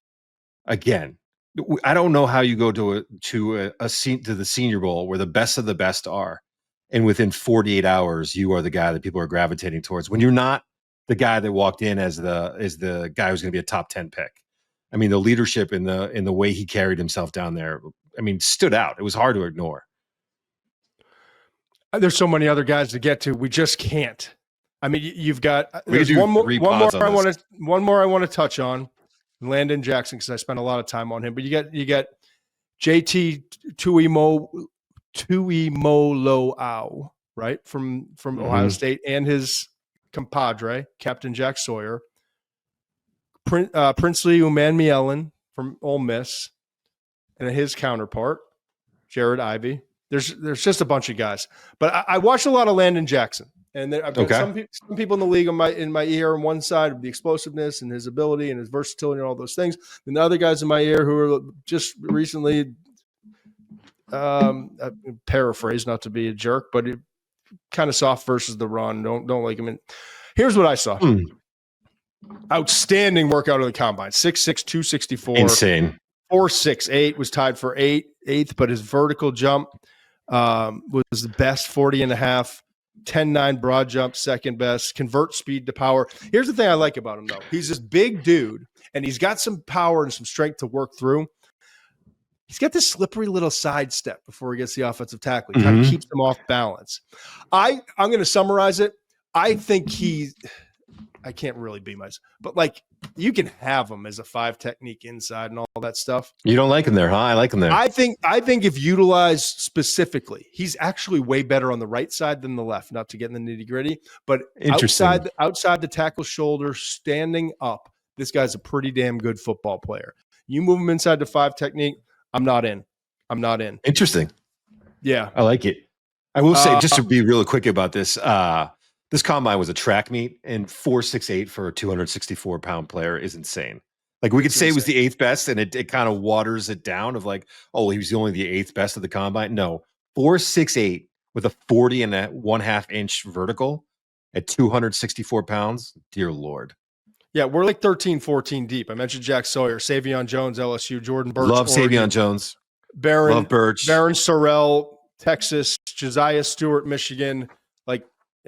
again, I don't know how you go to the Senior Bowl where the best of the best are, and within 48 hours you are the guy that people are gravitating towards when you're not the guy that walked in as the guy who's going to be a top 10 pick. I mean, the leadership in the way he carried himself down there, I mean, stood out. It was hard to ignore. There's so many other guys to get to. We just can't. I mean, you've got one more I want to touch on, Landon Jaxson, because I spent a lot of time on him. But you got JT Tuimoloau, right, from Ohio State, and his compadre, Captain Jack Sawyer. Princely Umanmielen from Ole Miss, and his counterpart, Jared Ivey. There's just a bunch of guys. But I watched a lot of Landon Jaxson. And I've got some people in the league in my ear on one side of the explosiveness and his ability and his versatility and all those things. And the other guys in my ear who are just recently, paraphrase, not to be a jerk, but kind of soft versus the run. Don't like him. And here's what I saw. Outstanding workout of the combine. 6'6", 264. Insane. 4.68 was tied for eighth, but his vertical jump was the best, 40.5. 10.9 broad jump, second best. Convert speed to power. Here's the thing I like about him, though. He's this big dude, and he's got some power and some strength to work through. He's got this slippery little sidestep before he gets the offensive tackle. He kind of keeps him off balance. I'm going to summarize it. I think I can't really be myself, but like you can have him as a 5 technique inside and all that stuff. You don't like him there, huh? I like him there. I think if utilized specifically, he's actually way better on the right side than the left, not to get in the nitty gritty, but outside the tackle shoulder, standing up, this guy's a pretty damn good football player. You move him inside the 5 technique, I'm not in. Interesting. Yeah. I like it. I will say, just to be real quick about this, this combine was a track meet, and 4.68 for a 264-pound player is insane. Like, we could say it was the 8th best, and it kind of waters it down of like, oh, he was only the 8th best of the combine. No, 4.68 with a 40.5 inch vertical at 264 pounds. Dear Lord. Yeah, we're like 13, 14 deep. I mentioned Jack Sawyer, Savion Jones, LSU, Jordan Birch. Love Oregon, Savion Jones. Love Birch. Baron Sorrell, Texas, Josiah Stewart, Michigan. Like,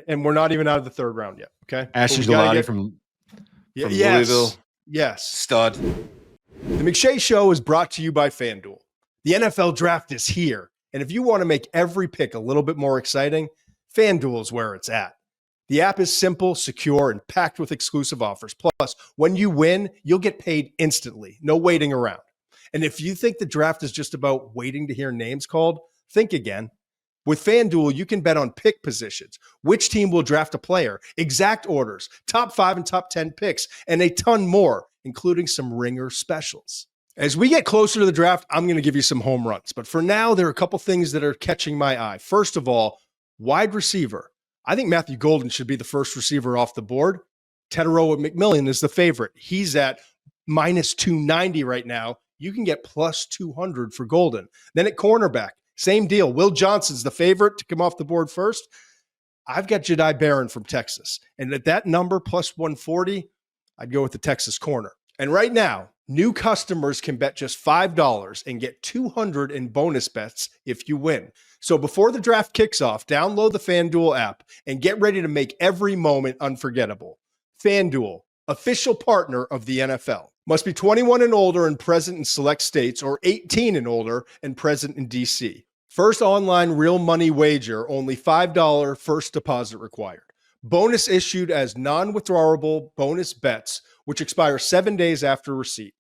and we're not even out of the 3rd round yet. Okay. Ashton Galati from Louisville. Yes. Stud. The McShay Show is brought to you by FanDuel. The NFL draft is here. And if you want to make every pick a little bit more exciting, FanDuel is where it's at. The app is simple, secure, and packed with exclusive offers. Plus, when you win, you'll get paid instantly. No waiting around. And if you think the draft is just about waiting to hear names called, think again. With FanDuel, you can bet on pick positions, which team will draft a player, exact orders, top 5 and top 10 picks, and a ton more, including some ringer specials. As we get closer to the draft, I'm going to give you some home runs. But for now, there are a couple things that are catching my eye. First of all, wide receiver. I think Matthew Golden should be the first receiver off the board. Teteroa McMillan is the favorite. He's at minus 290 right now. You can get plus 200 for Golden. Then at cornerback, same deal. Will Johnson's the favorite to come off the board first. I've got Jedi Barron from Texas. And at that number, plus 140, I'd go with the Texas corner. And right now, new customers can bet just $5 and get $200 in bonus bets if you win. So before the draft kicks off, download the FanDuel app and get ready to make every moment unforgettable. FanDuel, official partner of the NFL. Must be 21 and older and present in select states, or 18 and older and present in D.C. First online real money wager, only $5 first deposit required. Bonus issued as non-withdrawable bonus bets, which expire 7 days after receipt.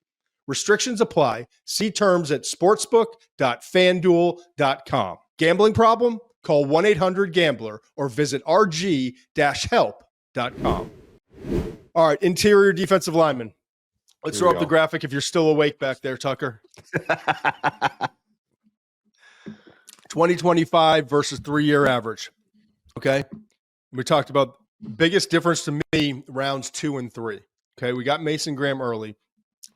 Restrictions apply. See terms at sportsbook.fanduel.com. Gambling problem? Call 1-800-GAMBLER or visit rg-help.com. All right, interior defensive lineman. Let's throw up the graphic if you're still awake back there, Tucker. 2025 versus 3-year average. Okay. We talked about biggest difference to me, rounds 2 and 3. Okay. We got Mason Graham early.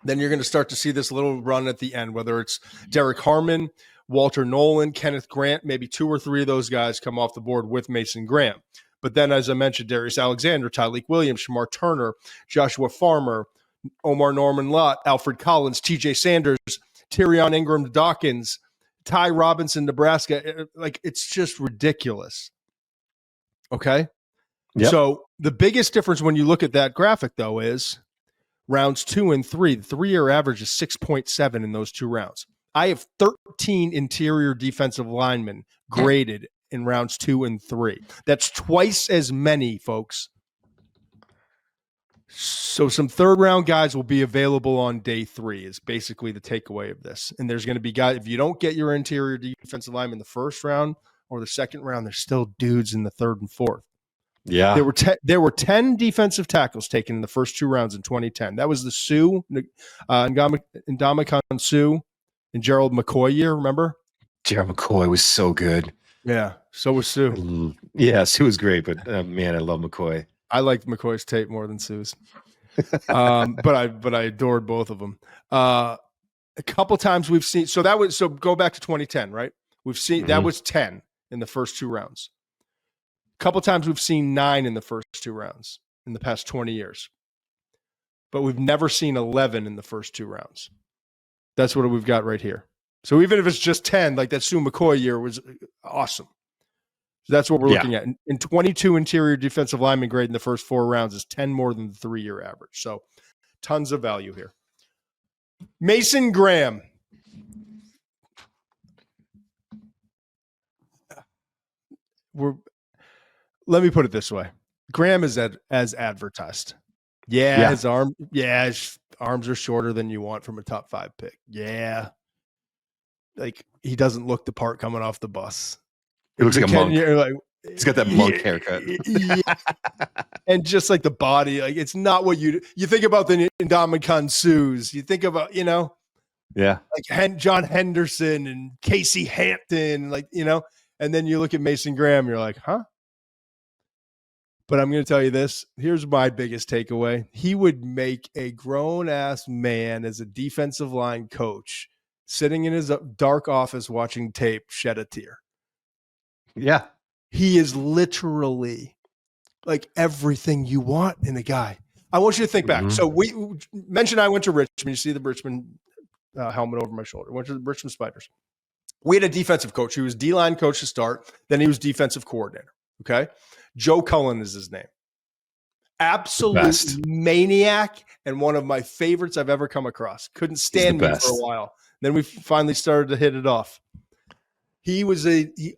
Then you're going to start to see this little run at the end, whether it's Derrick Harmon, Walter Nolen, Kenneth Grant, maybe 2 or 3 of those guys come off the board with Mason Graham. But then, as I mentioned, Darius Alexander, Tyleik Williams, Shemar Turner, Joshua Farmer, Omar Norman Lott, Alfred Collins, TJ Sanders, Tyrion Ingram Dawkins, Ty Robinson, Nebraska. Like, it's just ridiculous. Okay? Yep. So the biggest difference when you look at that graphic, though, is rounds 2 and 3. The 3-year average is 6.7 in those 2 rounds. I have 13 interior defensive linemen graded in rounds 2 and 3. That's twice as many, folks. So some 3rd-round guys will be available on day 3 is basically the takeaway of this. And there's going to be guys, if you don't get your interior defensive lineman in the 1st round or the 2nd round, there's still dudes in the 3rd and 4th. Yeah. There were 10 defensive tackles taken in the first 2 rounds in 2010. That was the Sioux, Ndamukong Suh, in Gerald McCoy year, remember? Gerald McCoy was so good. Yeah, so was Sue. Yeah, Sue was great, but man, I love McCoy. I liked McCoy's tape more than Sue's. But I adored both of them. A couple times we've seen, so go back to 2010, right? We've seen that was 10 in the first 2 rounds. A couple times we've seen 9 in the first 2 rounds in the past 20 years. But we've never seen 11 in the first 2 rounds. That's what we've got right here. So even if it's just 10, like that Sue McCoy year was awesome. So that's what we're looking at. In 22 interior defensive lineman grade in the first 4 rounds is 10 more than the 3-year average. So tons of value here. Mason Graham. Let me put it this way. Graham is as advertised. His arms are shorter than you want from a top 5 pick. Yeah. Like he doesn't look the part coming off the bus. He looks like a monk. Like, he's got that monk haircut. And just like the body, like it's not what you think about the Ndamukong Suhs. You think about, like John Henderson and Casey Hampton, like, and then you look at Mason Graham, you're like, huh? But I'm going to tell you this. Here's my biggest takeaway. He would make a grown-ass man as a defensive line coach sitting in his dark office watching tape shed a tear. Yeah. He is literally like everything you want in a guy. I want you to think back. So we mentioned I went to Richmond. You see the Richmond helmet over my shoulder. Went to the Richmond Spiders. We had a defensive coach. He was D-line coach to start. Then he was defensive coordinator. Okay. Joe Cullen is his name. Absolute maniac and one of my favorites I've ever come across. Couldn't stand me for a while. Then we finally started to hit it off. He was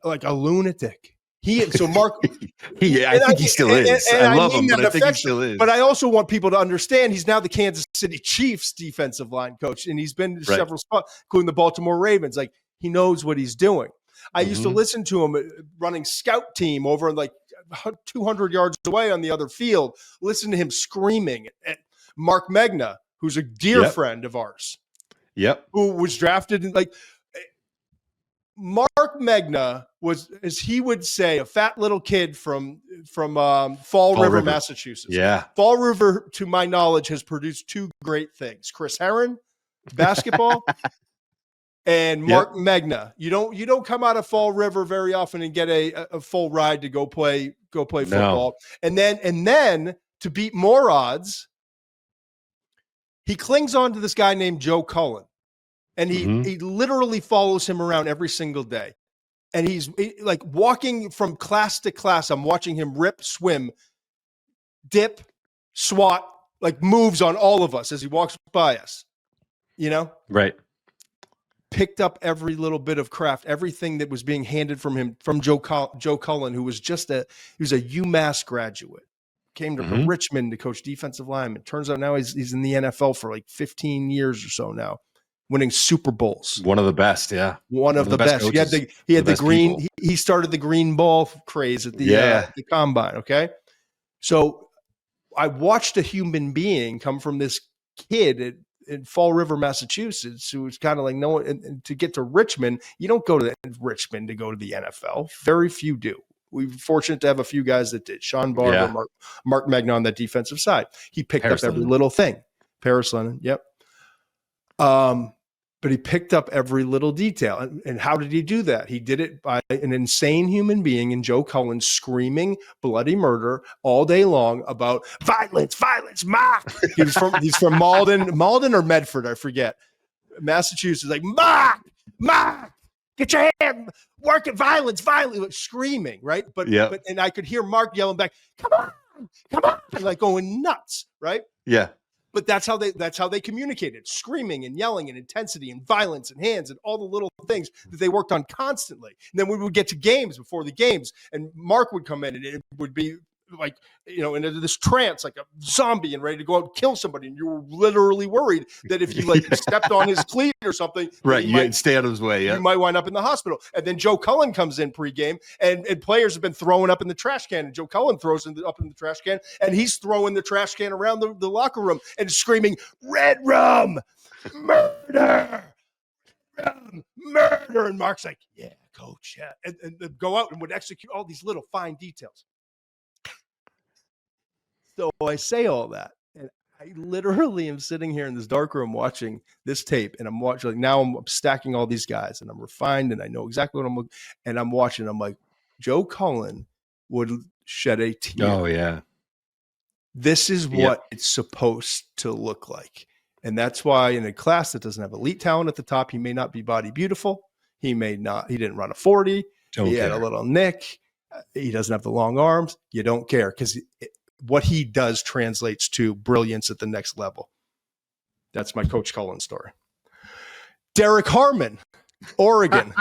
like a lunatic. Mark. I think he still is. I love him, but I think he still is. But I also want people to understand he's now the Kansas City Chiefs defensive line coach, and he's been to several spots, including the Baltimore Ravens. Like he knows what he's doing. I used to listen to him running scout team over in like 200 yards away on the other field. Listen to him screaming at Mark Megna, who's a dear friend of ours. Yep. Who was drafted in like Mark Megna was, as he would say, a fat little kid from Fall River, Massachusetts. Yeah. Fall River, to my knowledge, has produced 2 great things. Chris Herron, basketball, and Mark Megna. You don't come out of Fall River very often and get a full ride to go play football. No. And then to beat more odds, he clings on to this guy named Joe Cullen. And he literally follows him around every single day. And he's like walking from class to class. I'm watching him rip, swim, dip, swat, like moves on all of us as he walks by us, Right. Picked up every little bit of craft, everything that was being handed from him, from Joe Cullen, who was he was a UMass graduate. Came to Richmond to coach defensive linemen. Turns out now he's in the NFL for like 15 years or so now, winning Super Bowls. One of the best, yeah. One of the best. He had the green. He started the green ball craze at the combine. Okay, so I watched a human being come from this kid in Fall River, Massachusetts, who was kind of like and to get to Richmond. You don't go to Richmond to go to the NFL. Very few do. We're fortunate to have a few guys that did. Sean Barber, Mark Megna on that defensive side. He picked up every little thing. Paris Lennon, yep. But he picked up every little detail. And how did he do that? He did it by an insane human being in Joe Cullen screaming bloody murder all day long about violence, Mark. He's from Malden or Medford, I forget. Massachusetts, like, Mark, get your hand, work at violence, screaming, right? But and I could hear Mark yelling back, come on, like going nuts, right? Yeah. But that's how they communicated, screaming and yelling and intensity and violence and hands and all the little things that they worked on constantly. And then we would get to games before the games, and Mark would come in, and it would be like, into this trance, like a zombie and ready to go out and kill somebody. And you were literally worried that if you stepped on his cleat or something, right, you might stay out of his way. Yeah, you might wind up in the hospital. And then Joe Cullen comes in pregame, and players have been throwing up in the trash can, and Joe Cullen throws up in the trash can, and he's throwing the trash can around the locker room and screaming, "Red rum, murder." Murder. And Mark's like, yeah, coach. Yeah. And they'd go out and would execute all these little fine details. So I say all that. And I literally am sitting here in this dark room watching this tape. And I'm watching, like, now I'm stacking all these guys and I'm refined and I know exactly what I'm looking. And I'm watching. I'm like, Joe Cullen would shed a tear. Oh, yeah. This is what it's supposed to look like. And that's why in a class that doesn't have elite talent at the top, he may not be body beautiful. He didn't run a 40. He had a little nick. He doesn't have the long arms. You don't care because what he does translates to brilliance at the next level. That's my Coach Cullen story. Derrick Harmon, Oregon.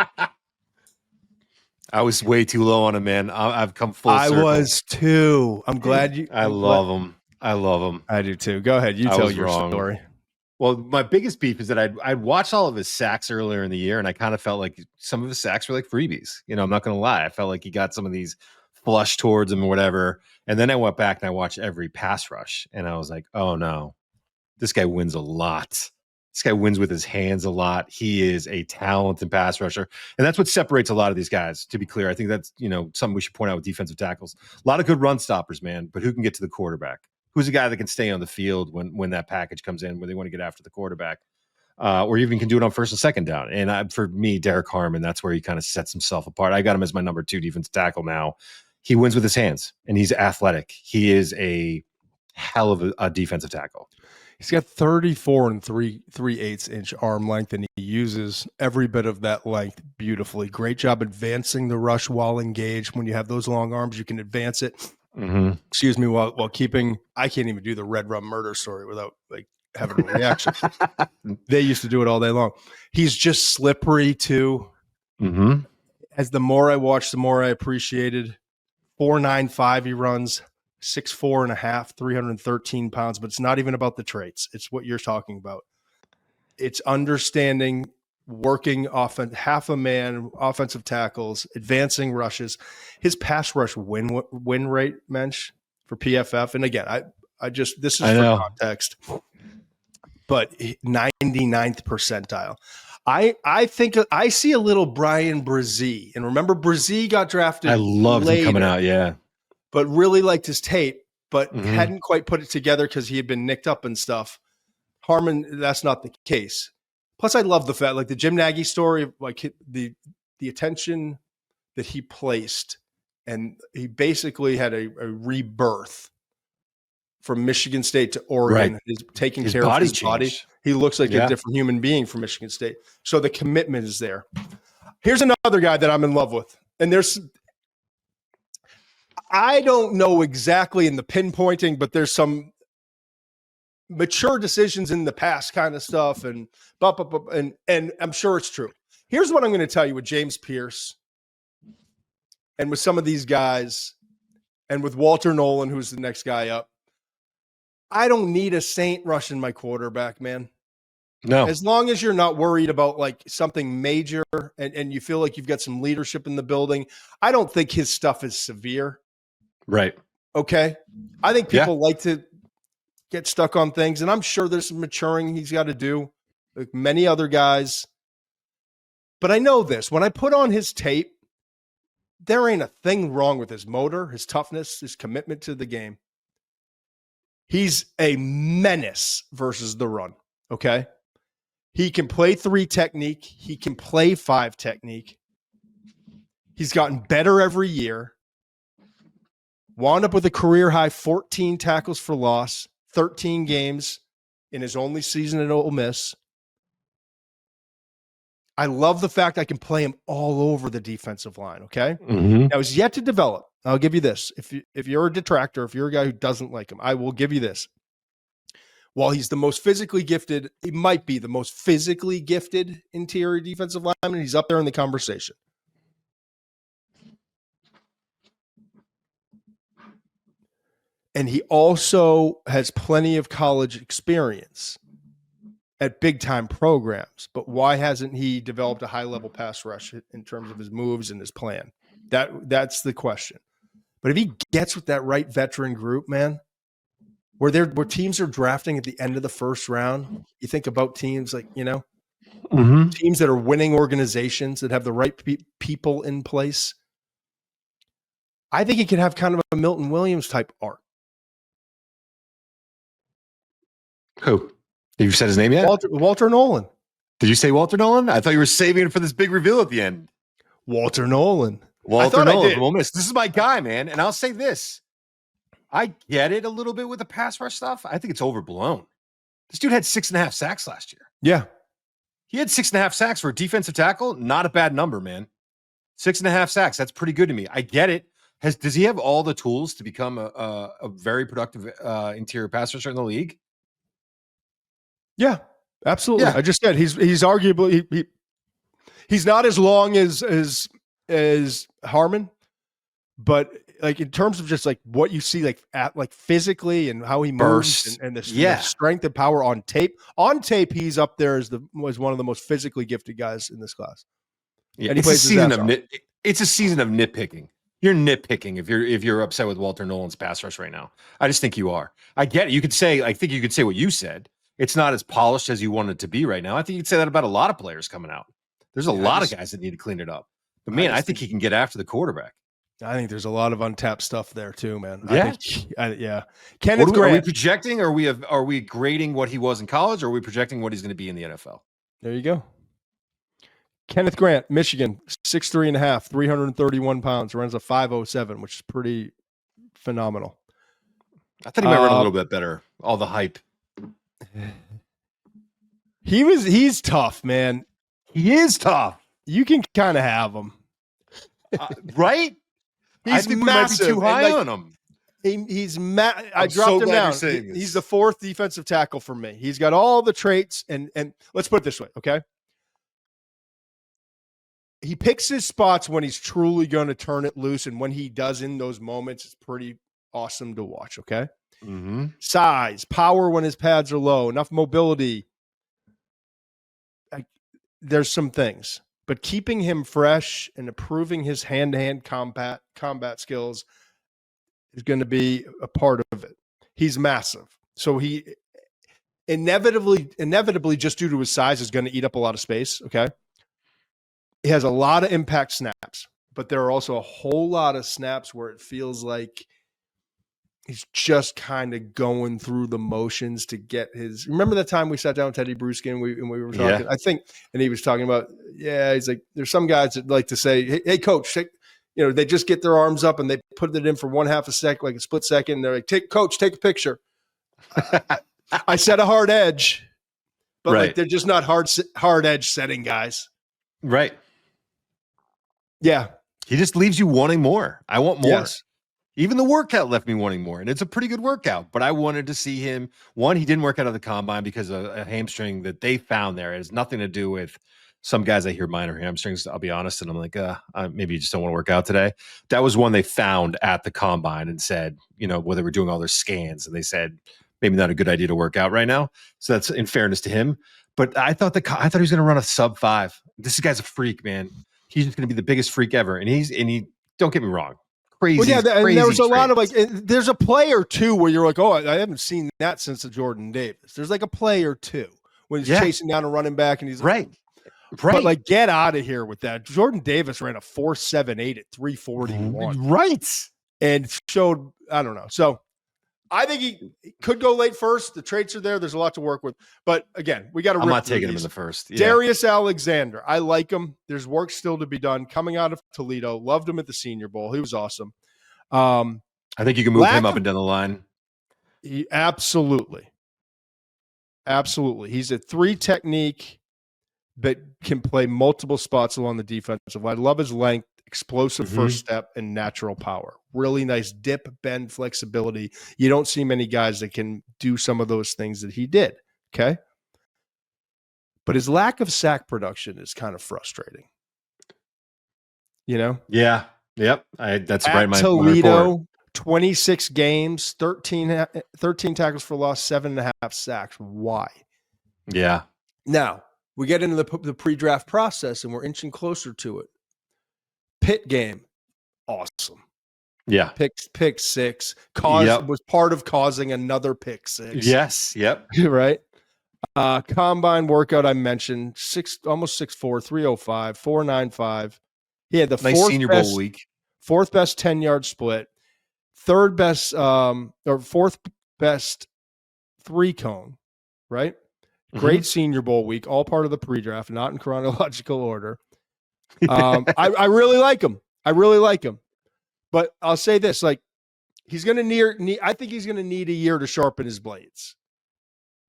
I was way too low on him, man. I've come full circle. I was too. I'm glad you. I love him. I love him. I do too. Go ahead. You tell your story. Well, my biggest beef is that I'd watched all of his sacks earlier in the year, and I kind of felt like some of his sacks were like freebies. You know, I'm not going to lie. I felt like he got some of these flush towards him or whatever. And then I went back and I watched every pass rush, and I was like, oh, no, this guy wins a lot. This guy wins with his hands a lot. He is a talented pass rusher. And that's what separates a lot of these guys, to be clear. I think that's, something we should point out with defensive tackles. A lot of good run stoppers, man, but who can get to the quarterback? Who's a guy that can stay on the field when that package comes in, when they want to get after the quarterback, or even can do it on first and second down? And for me, Derrick Harmon, that's where he kind of sets himself apart. I got him as my number 2 defensive tackle now. He wins with his hands, and he's athletic. He is a hell of a defensive tackle. He's got 34 and 3/8 inch arm length, and he uses every bit of that length beautifully. Great job advancing the rush while engaged. When you have those long arms, you can advance it. Mm-hmm. Excuse me, while keeping. I can't even do the red rum murder story without having a reaction. They used to do it all day long. He's just slippery too. Mm-hmm. As the more I watched, the more I appreciated. 4.95 he runs. 6'4 and a half, 313 pounds, but it's not even about the traits. It's what you're talking about. It's understanding, working offense, half a man, offensive tackles, advancing rushes. His pass rush win rate, Mensch, for PFF. And again, this is for context, but 99th percentile. I think I see a little Brian Brzee, and remember Brzee got drafted. I loved him coming out. Yeah. But really liked his tape, but hadn't quite put it together because he had been nicked up and stuff. Harmon, that's not the case. Plus, I love the fact, like the Jim Nagy story, like the attention that he placed, and he basically had a rebirth from Michigan State to Oregon. Right. He's taking care of his body. He looks like a different human being from Michigan State. So the commitment is there. Here's another guy that I'm in love with, and I don't know exactly in the pinpointing, but there's some mature decisions in the past kind of stuff, and I'm sure it's true. Here's what I'm going to tell you with James Pearce and with some of these guys and with Walter Nolen, who's the next guy up. I don't need a saint rushing my quarterback, man. No. As long as you're not worried about like something major and you feel like you've got some leadership in the building, I don't think his stuff is severe. Right. Okay. I think people like to get stuck on things, and I'm sure there's some maturing he's got to do, like many other guys. But I know this. When I put on his tape, there ain't a thing wrong with his motor, his toughness, his commitment to the game. He's a menace versus the run. Okay. He can play 3 technique. He can play 5 technique. He's gotten better every year. Wound up with a career-high 14 tackles for loss, 13 games in his only season at Ole Miss. I love the fact I can play him all over the defensive line, okay? Mm-hmm. Now, he's yet to develop. I'll give you this. If you're a detractor, if you're a guy who doesn't like him, I will give you this. While he's the most physically gifted, he might be the most physically gifted interior defensive lineman. He's up there in the conversation. And he also has plenty of college experience at big-time programs. But why hasn't he developed a high-level pass rush in terms of his moves and his plan? That's the question. But if he gets with that right veteran group, man, where teams are drafting at the end of the first round, you think about teams like, teams that are winning organizations that have the right people in place. I think he could have kind of a Milton Williams type arc. Who? Have you said his name yet? Walter Nolen. Did you say Walter Nolen? I thought you were saving it for this big reveal at the end. Walter Nolen. Walter Nolen from Ole Miss. This is my guy, man. And I'll say this. I get it a little bit with the pass rush stuff. I think it's overblown. This dude had 6.5 sacks last year. Yeah. He had 6.5 sacks for a defensive tackle. Not a bad number, man. 6.5 sacks. That's pretty good to me. I get it. Does he have all the tools to become a very productive interior pass rusher in the league? Yeah, absolutely. Yeah. I just said he's arguably he's not as long as Harmon, but like in terms of just like what you see like physically and how he moves and the strength and power on tape. On tape, he's up there as was one of the most physically gifted guys in this class. Yeah, and it's a season of nitpicking. You're nitpicking if you're upset with Walter Nolen's pass rush right now. I just think you are. I get it. I think you could say what you said. It's not as polished as you want it to be right now. I think you'd say that about a lot of players coming out. There's a lot of guys that need to clean it up. But man, I think he can get after the quarterback. I think there's a lot of untapped stuff there too, man. Yeah. Kenneth Grant. Are we projecting? Are we grading what he was in college, or are we projecting what he's going to be in the NFL? There you go. Kenneth Grant, Michigan, 6'3.5", 331 pounds, runs a 5.07, which is pretty phenomenal. I thought he might run a little bit better. All the hype. He's tough, man. He is tough. You can kind of have him. Right? He's massive. Too high on him. I dropped him down. He's the fourth defensive tackle for me. He's got all the traits, and let's put it this way, okay? He picks his spots when he's truly going to turn it loose, and when he does in those moments, it's pretty awesome to watch, okay? Mm-hmm. Size, power when his pads are low, enough mobility. There's some things, but keeping him fresh and improving his hand-to-hand combat skills is going to be a part of it. He's massive. So he inevitably, just due to his size, is going to eat up a lot of space, okay? He has a lot of impact snaps, but there are also a whole lot of snaps where it feels like he's just kind of going through the motions to get his. Remember that time we sat down with Teddy Bruschi and we were talking? Yeah. I think, and he was talking about, he's like, there's some guys that like to say, hey coach, they just get their arms up and they put it in for 1/2 a second, like a split second. And they're like, take a picture. I set a hard edge, but like they're just not hard edge setting guys. Right. Yeah. He just leaves you wanting more. I want more. Yes. Even the workout left me wanting more, and it's a pretty good workout. But I wanted to see him. One, he didn't work out of the combine because of a hamstring that they found there. It has nothing to do with some guys. I hear minor hamstrings, I'll be honest, and I'm like, maybe you just don't want to work out today. That was one they found at the combine and said, where they were doing all their scans, and they said maybe not a good idea to work out right now. So that's in fairness to him. But I thought he was going to run a sub-5. This guy's a freak, man. He's just going to be the biggest freak ever, and he. Don't get me wrong. Crazy. Well, yeah, and there was a lot of there's a play or two where you're like, oh, I haven't seen that since the Jordan Davis. There's like a play or two when he's chasing down a running back and he's right. But like, get out of here with that. Jordan Davis ran a 4.78 at 341. Right. And showed, I don't know. So I think he could go late first. The traits are there. There's a lot to work with. But again, we got to. I'm not taking him in the first. Yeah. Darius Alexander. I like him. There's work still to be done. Coming out of Toledo. Loved him at the Senior Bowl. He was awesome. I think you can move him up and down the line. Absolutely. He's a 3 technique that can play multiple spots along the defensive line. I love his length, explosive first step, and natural power. Really nice dip, bend, flexibility. You don't see many guys that can do some of those things that he did. Okay. But his lack of sack production is kind of frustrating. Yeah. Yep. That's at right. My Toledo, 26 games, 13 tackles for loss, 7.5 sacks. Why? Yeah. Now we get into the pre-draft process and we're inching closer to it. Pitt game, awesome. Yeah. Pick 6 was part of causing another pick 6. Yes. Yep. Right. Combine workout I mentioned, almost 6'4", 305, 495. He had the nice fourth Senior best, Bowl week. Fourth best 10-yard split, third best or fourth best 3-cone, right? Great Senior Bowl week, all part of the pre-draft, not in chronological order. I really like him. But I'll say this, like, he's going to I think he's going to need a year to sharpen his blades.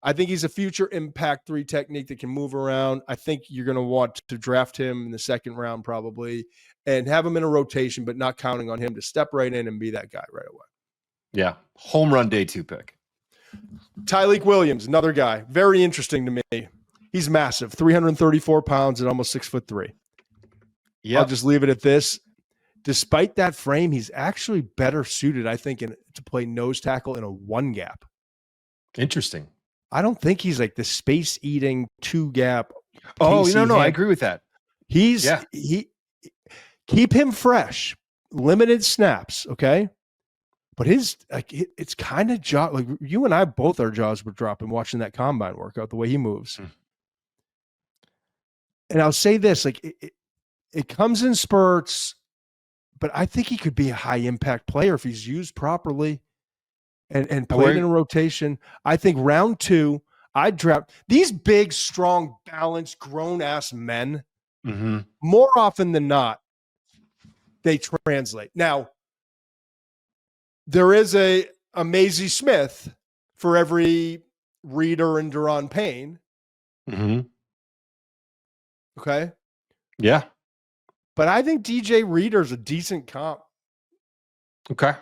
I think he's a future impact 3 technique that can move around. I think you're going to want to draft him in the second round probably and have him in a rotation, but not counting on him to step right in and be that guy right away. Yeah. Home run day 2 pick. Tyleik Williams, another guy. Very interesting to me. He's massive, 334 pounds and almost 6'3". Yeah. I'll just leave it at this. Despite that frame, he's actually better suited, I think, to play nose tackle in a 1 gap. Interesting. I don't think he's like the space eating 2 gap. Oh, no, I agree with that. He keep him fresh, limited snaps, okay? But it's kind of jaw, like you and I both, our jaws were dropping watching that combine workout, the way he moves. And I'll say this, like it comes in spurts, but I think he could be a high impact player if he's used properly and played in a rotation. I think round 2, I'd draft these big, strong, balanced, grown-ass men. More often than not, they translate. Now, there is a Maisie Smith for every Reader and Duron Payne. Okay? Yeah. But I think DJ Reader's a decent comp. Okay.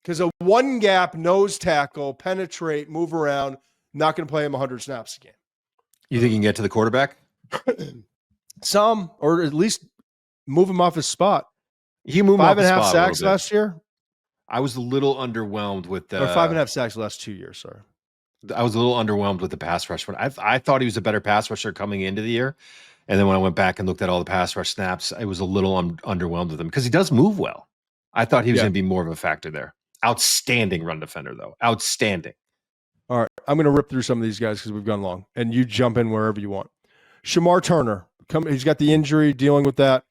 Because a 1 gap nose tackle, penetrate, move around, not going to play him 100 snaps a game. You think you can get to the quarterback? Some, or at least move him off his spot. He moved 5.5 sacks last year. I was a little underwhelmed with the 5.5 sacks the last 2 years. Sorry, I was a little underwhelmed with the pass rush. I thought he was a better pass rusher coming into the year, and then when I went back and looked at all the pass rush snaps, I was a little underwhelmed with him because he does move well. I thought he was going to be more of a factor there. Outstanding run defender, though. Outstanding. All right, I'm going to rip through some of these guys because we've gone long, and you jump in wherever you want. Shemar Turner, he's got the injury, dealing with that.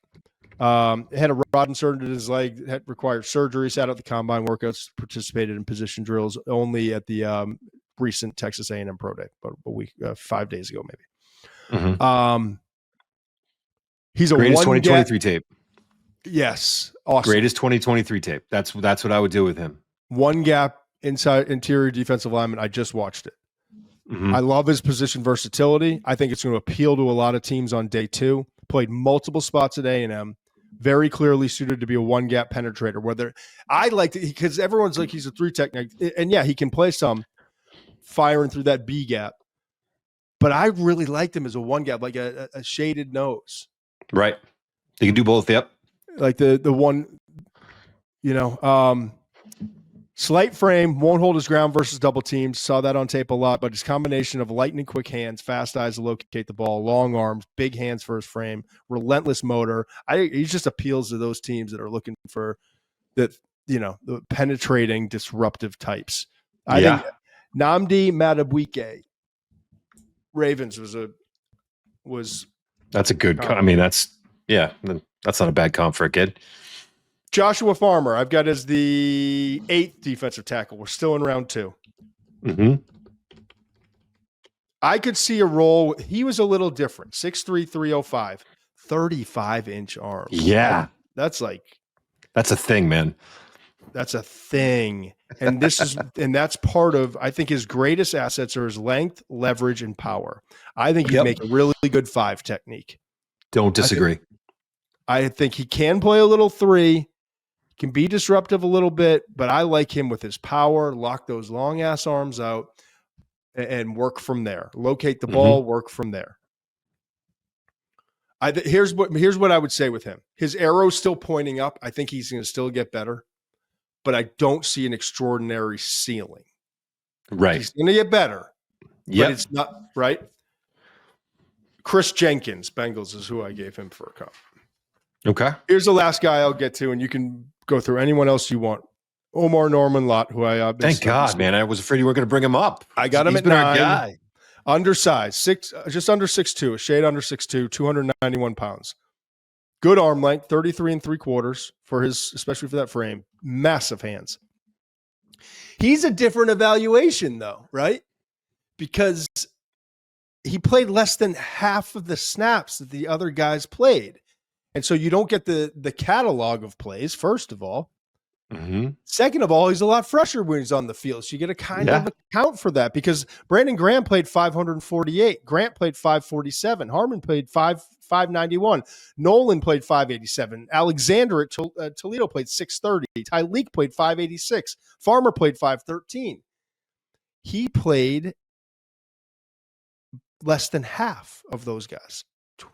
Had a rod inserted in his leg, had required surgery, sat out the combine workouts, participated in position drills only at the recent Texas A&M Pro Day, about a week, 5 days ago, maybe. He's a greatest 2023 tape. Yes, awesome. Greatest 2023 tape. That's what I would do with him. 1 gap inside interior defensive lineman. I just watched it. I love his position versatility. I think it's going to appeal to a lot of teams on day 2. Played multiple spots at A&M. Very clearly suited to be a 1 gap penetrator. Whether I like it because everyone's like he's a 3 technique, and yeah, he can play some firing through that B gap. But I really liked him as a 1 gap, like a shaded nose. Right. He can do both. Yep. Like the one, slight frame, won't hold his ground versus double teams. Saw that on tape a lot, but his combination of lightning quick hands, fast eyes to locate the ball, long arms, big hands for his frame, relentless motor. He just appeals to those teams that are looking for the penetrating, disruptive types. I think Nnamdi Madubuike, Ravens was. That's a good. I mean, that's not a bad comp for a kid. Joshua Farmer, I've got as the 8th defensive tackle. We're still in round 2. I could see a role. He was a little different. 6'3", 305, 35-inch arms. Yeah. That's a thing, man. That's a thing. And that's part of, I think his greatest assets are his length, leverage, and power. I think he'd make a really good 5 technique. Don't disagree. I think he can play a little 3, can be disruptive a little bit, but I like him with his power, lock those long ass arms out and work from there. Locate the ball, work from there. Here's what I would say with him. His arrow's still pointing up. I think he's going to still get better, but I don't see an extraordinary ceiling. Right. He's going to get better. Yeah. But it's not right. Chris Jenkins, Bengals, is who I gave him for a comp. Okay. Here's the last guy I'll get to, and you can go through anyone else you want. Omar Norman Lott, who I thank God, man. I was afraid you were going to bring him up. I got him at 9. Our guy. Undersized, just under 6'2", a shade under 6'2", 291 pounds. Good arm length, 33 3/4 for his, especially for that frame. Massive hands. He's a different evaluation though, right? Because he played less than half of the snaps that the other guys played. And so you don't get the catalog of plays, first of all. Mm-hmm. Second of all, he's a lot fresher when he's on the field. So you get a kind of account for that because Brandon Graham played 548. Grant played 547. Harmon played 591. Nolen played 587. Alexander at Toledo played 630. Tyleik played 586. Farmer played 513. He played less than half of those guys,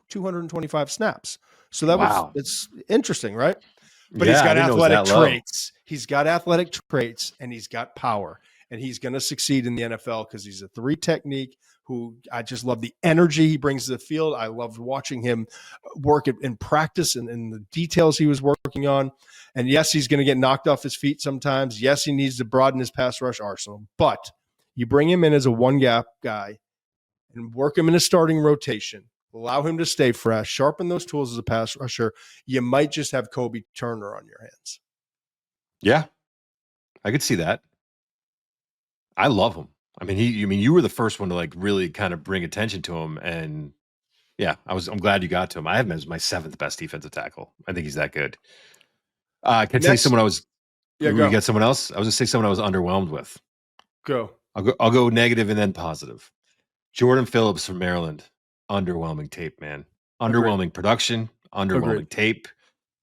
225 snaps. So that it's interesting, right? But he's got athletic traits. He's got athletic traits and he's got power. And he's going to succeed in the NFL because he's a 3 technique who I just love the energy he brings to the field. I loved watching him work in practice and the details he was working on. And yes, he's going to get knocked off his feet sometimes. Yes, he needs to broaden his pass rush arsenal. But you bring him in as a one-gap guy and work him in a starting rotation. Allow him to stay fresh, sharpen those tools as a pass rusher. You might just have Kobe Turner on your hands. Yeah, I could see that. I love him. I mean, you were the first one to like really kind of bring attention to him, and yeah, I'm glad you got to him. I have him as my 7th best defensive tackle. I think he's that good. Can I say someone I was? Yeah, go. You got someone else? I was gonna say someone I was underwhelmed with. Go. I'll go negative and then positive. Jordan Phillips from Maryland. Underwhelming tape, man. Underwhelming production, underwhelming tape.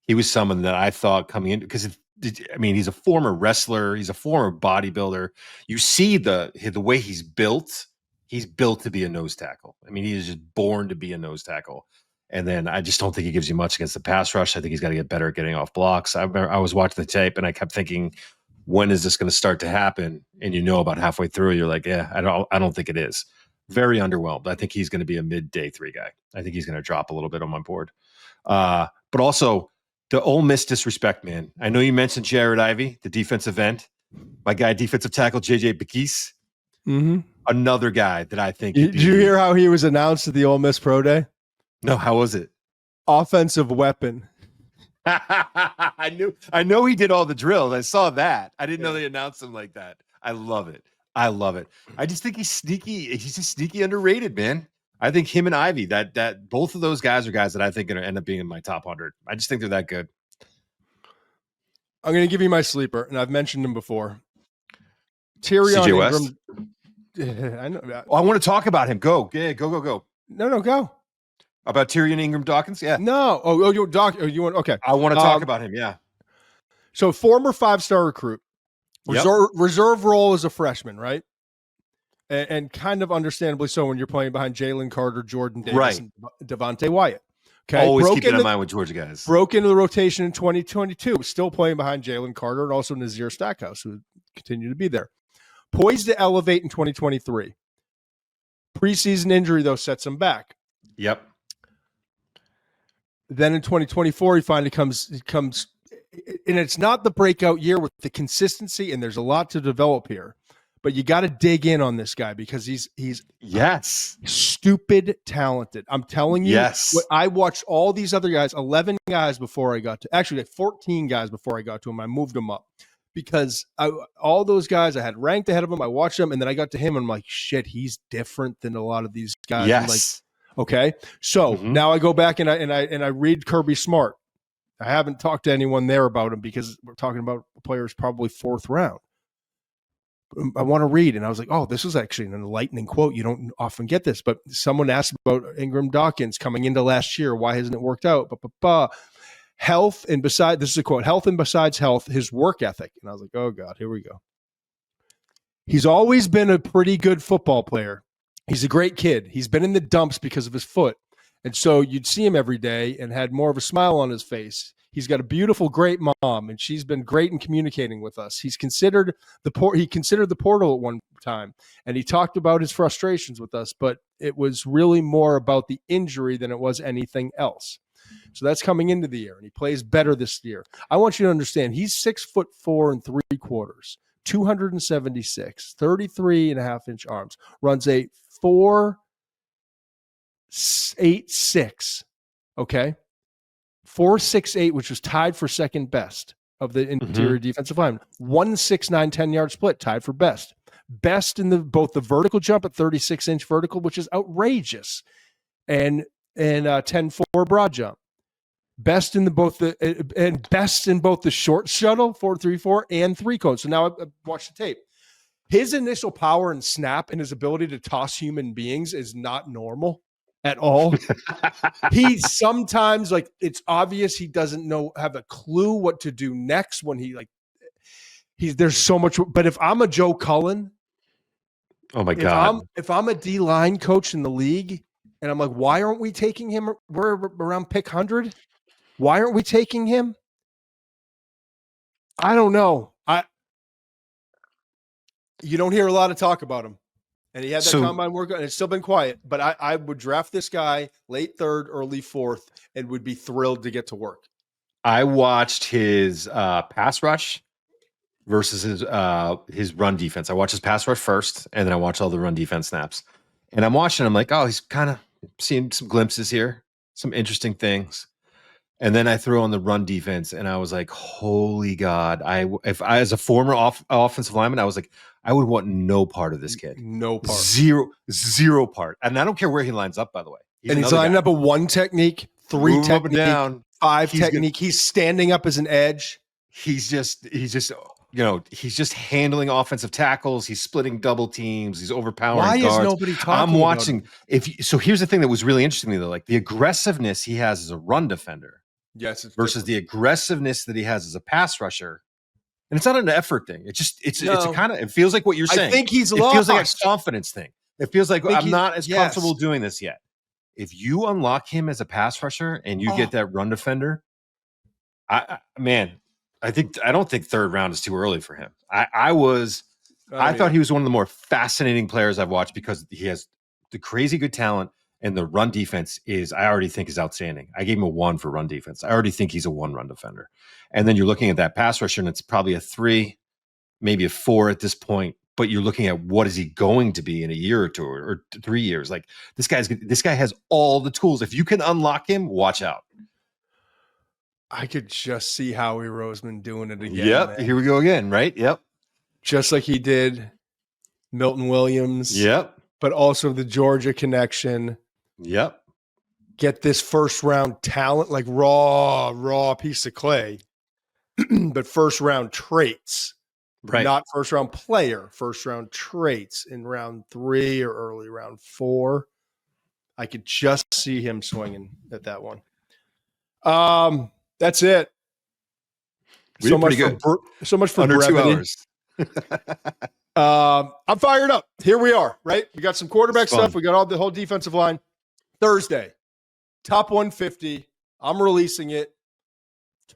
He was someone that I thought coming in because he's a former wrestler, he's a former bodybuilder. You see the way he's built. He's built to be a nose tackle. I mean, he is just born to be a nose tackle. And then I just don't think he gives you much against the pass rush. I think he's got to get better at getting off blocks. I was watching the tape and I kept thinking, when is this going to start to happen? And about halfway through, you're like, yeah, I don't think it is. Very underwhelmed. I think he's going to be a mid-day 3 guy. I think he's going to drop a little bit on my board. But also, the Ole Miss disrespect, man. I know you mentioned Jared Ivey, the defensive end. My guy, defensive tackle, JJ Bakis. Mm-hmm. Another guy that I think... Did you hear how he was announced at the Ole Miss Pro Day? No, how was it? Offensive weapon. I know he did all the drills. I saw that. I didn't know they announced him like that. I love it. I just think he's sneaky. He's just sneaky underrated, man. I think him and Ivy, that both of those guys are guys that I think are going to end up being in my top 100. I just think they're that good. I'm going to give you my sleeper, and I've mentioned him before. Tyrion Ingram. I know. I want to talk about him. Go. Yeah, go. No, go. About Tyrion Ingram Dawkins? Yeah. No. Oh, you want? Okay. I want to talk about him. Yeah. So former 5-star recruit. Reserve role as a freshman, right? And kind of understandably so when you're playing behind Jalen, Carter, Jordan Davis, and Devontae Wyatt. Okay, always keep it in mind with Georgia guys. Broke into the rotation in 2022, still playing behind Jalen Carter and also Nazir Stackhouse, who continue to be there. Poised to elevate in 2023. Preseason injury, though, sets him back. Yep. Then in 2024, he finally comes, and it's not the breakout year with the consistency, and there's a lot to develop here. But you got to dig in on this guy because he's stupid talented. I'm telling you, I watched all these other guys, 11 guys before I got to, actually like 14 guys before I got to him. I moved them up because all those guys I had ranked ahead of him. I watched them, and then I got to him, and I'm like, shit, he's different than a lot of these guys. Yes. Okay. So now I go back and I read Kirby Smart. I haven't talked to anyone there about him because we're talking about players probably 4th round. I want to read. And I was like, oh, this is actually an enlightening quote. You don't often get this, but someone asked about Ingram Dawkins coming into last year. Why hasn't it worked out? Health and beside, this is a quote, health and besides health, his work ethic. And I was like, oh God, here we go. He's always been a pretty good football player. He's a great kid. He's been in the dumps because of his foot. And so you'd see him every day and had more of a smile on his face. He's got a beautiful, great mom, and she's been great in communicating with us. He considered the portal at one time, and he talked about his frustrations with us, but it was really more about the injury than it was anything else. So that's coming into the year, and he plays better this year. I want you to understand, he's 6'4" and 3/4", 276, 33 and a half inch arms, runs a 4.86. Okay. 4.68, which was tied for second best of the interior defensive line. 1.69 10-yard split, tied for best. Best in both the vertical jump at 36-inch vertical, which is outrageous, and 10-4 broad jump. Best in both the short shuttle 4.34 and 3-cone. So now I watched the tape. His initial power and snap and his ability to toss human beings is not normal at all. He sometimes, like, it's obvious he doesn't have a clue what to do next when there's so much. But if I'm a Joe Cullen, oh my God, if I'm a D-line coach in the league and I'm like, why aren't we taking him? We're around pick 100. Why aren't we taking him? I don't know. You don't hear a lot of talk about him. And he had that combine workout, and it's still been quiet. But I would draft this guy late third, early fourth, and would be thrilled to get to work. I watched his pass rush versus his run defense. I watched his pass rush first, and then I watched all the run defense snaps. And I'm watching, I'm like, oh, he's kind of seeing some glimpses here, some interesting things. And then I threw on the run defense, and I was like, holy God. If I, as a former offensive lineman, I was like, I would want no part of this kid. No part. Zero part. And I don't care where he lines up, by the way. He's lining up a 1 technique, 3 technique, down, 5 technique. He's standing up as an edge. He's just handling offensive tackles. He's splitting double teams. He's overpowering guards. Why is nobody talking I'm watching. About him? So here's the thing that was really interesting to me, though. Like, the aggressiveness he has as a run defender, yes, versus the aggressiveness that he has as a pass rusher. And it's not an effort thing. It's a kind of, it feels like what you're saying. I think he's lost. It feels like a confidence thing. It feels like I'm not as comfortable doing this yet. If you unlock him as a pass rusher and you get that run defender, I don't think third round is too early for him. I thought he was one of the more fascinating players I've watched because he has the crazy good talent, and the run defense I already think is outstanding. I gave him a 1 for run defense. I already think he's a 1 run defender. And then you're looking at that pass rusher, and it's probably a 3, maybe a 4 at this point. But you're looking at what is he going to be in a year or 2 or 3 years. Like, this guy has all the tools. If you can unlock him, watch out. I could just see Howie Roseman doing it again. Yep, man. Here we go again, right? Yep. Just like he did Milton Williams. Yep. But also the Georgia connection. Yep. Get this first round talent, like raw piece of clay, but first round traits, right? Not first round player, first round traits in round 3 or early round 4. I could just see him swinging at that one. That's it. So much for under brevity. 2 hours. I'm fired up. Here we are, right? We got some quarterback stuff. We got the whole defensive line. Thursday, top 150. I'm releasing it.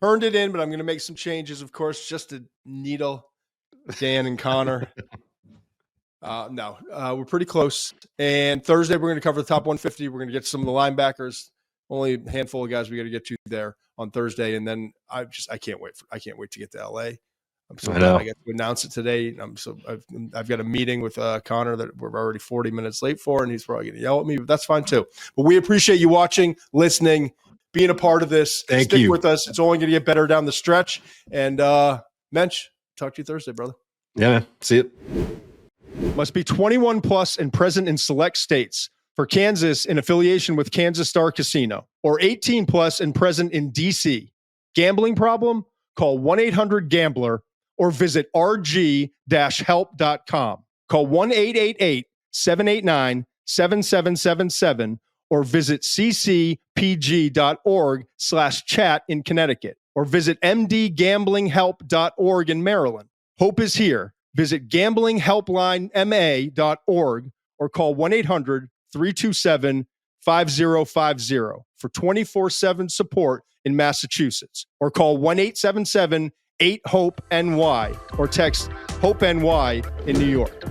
Turned it in, but I'm going to make some changes, of course, just to needle Dan and Connor. We're pretty close. And Thursday, we're going to cover the top 150. We're going to get some of the linebackers. Only a handful of guys we got to get to there on Thursday. And then I can't wait to get to LA. I'm so glad I get to announce it today. I've got a meeting with Connor that we're already 40 minutes late for, and he's probably going to yell at me, but that's fine too. But we appreciate you watching, listening, being a part of this. Stick with us. It's only going to get better down the stretch. And Mensch, talk to you Thursday, brother. Yeah, man. See it. Must be 21 plus and present in select states. For Kansas, in affiliation with Kansas Star Casino, or 18 plus and present in DC. Gambling problem? Call 1-800-GAMBLER or visit rg-help.com. Call 1-888-789-7777 or visit ccpg.org/chat in Connecticut or visit mdgamblinghelp.org in Maryland. Hope is here. Visit gamblinghelplinema.org or call 1-800-327-5050 for 24/7 support in Massachusetts, or call 1-877-8-HOPE-NY or text HOPE-NY in New York.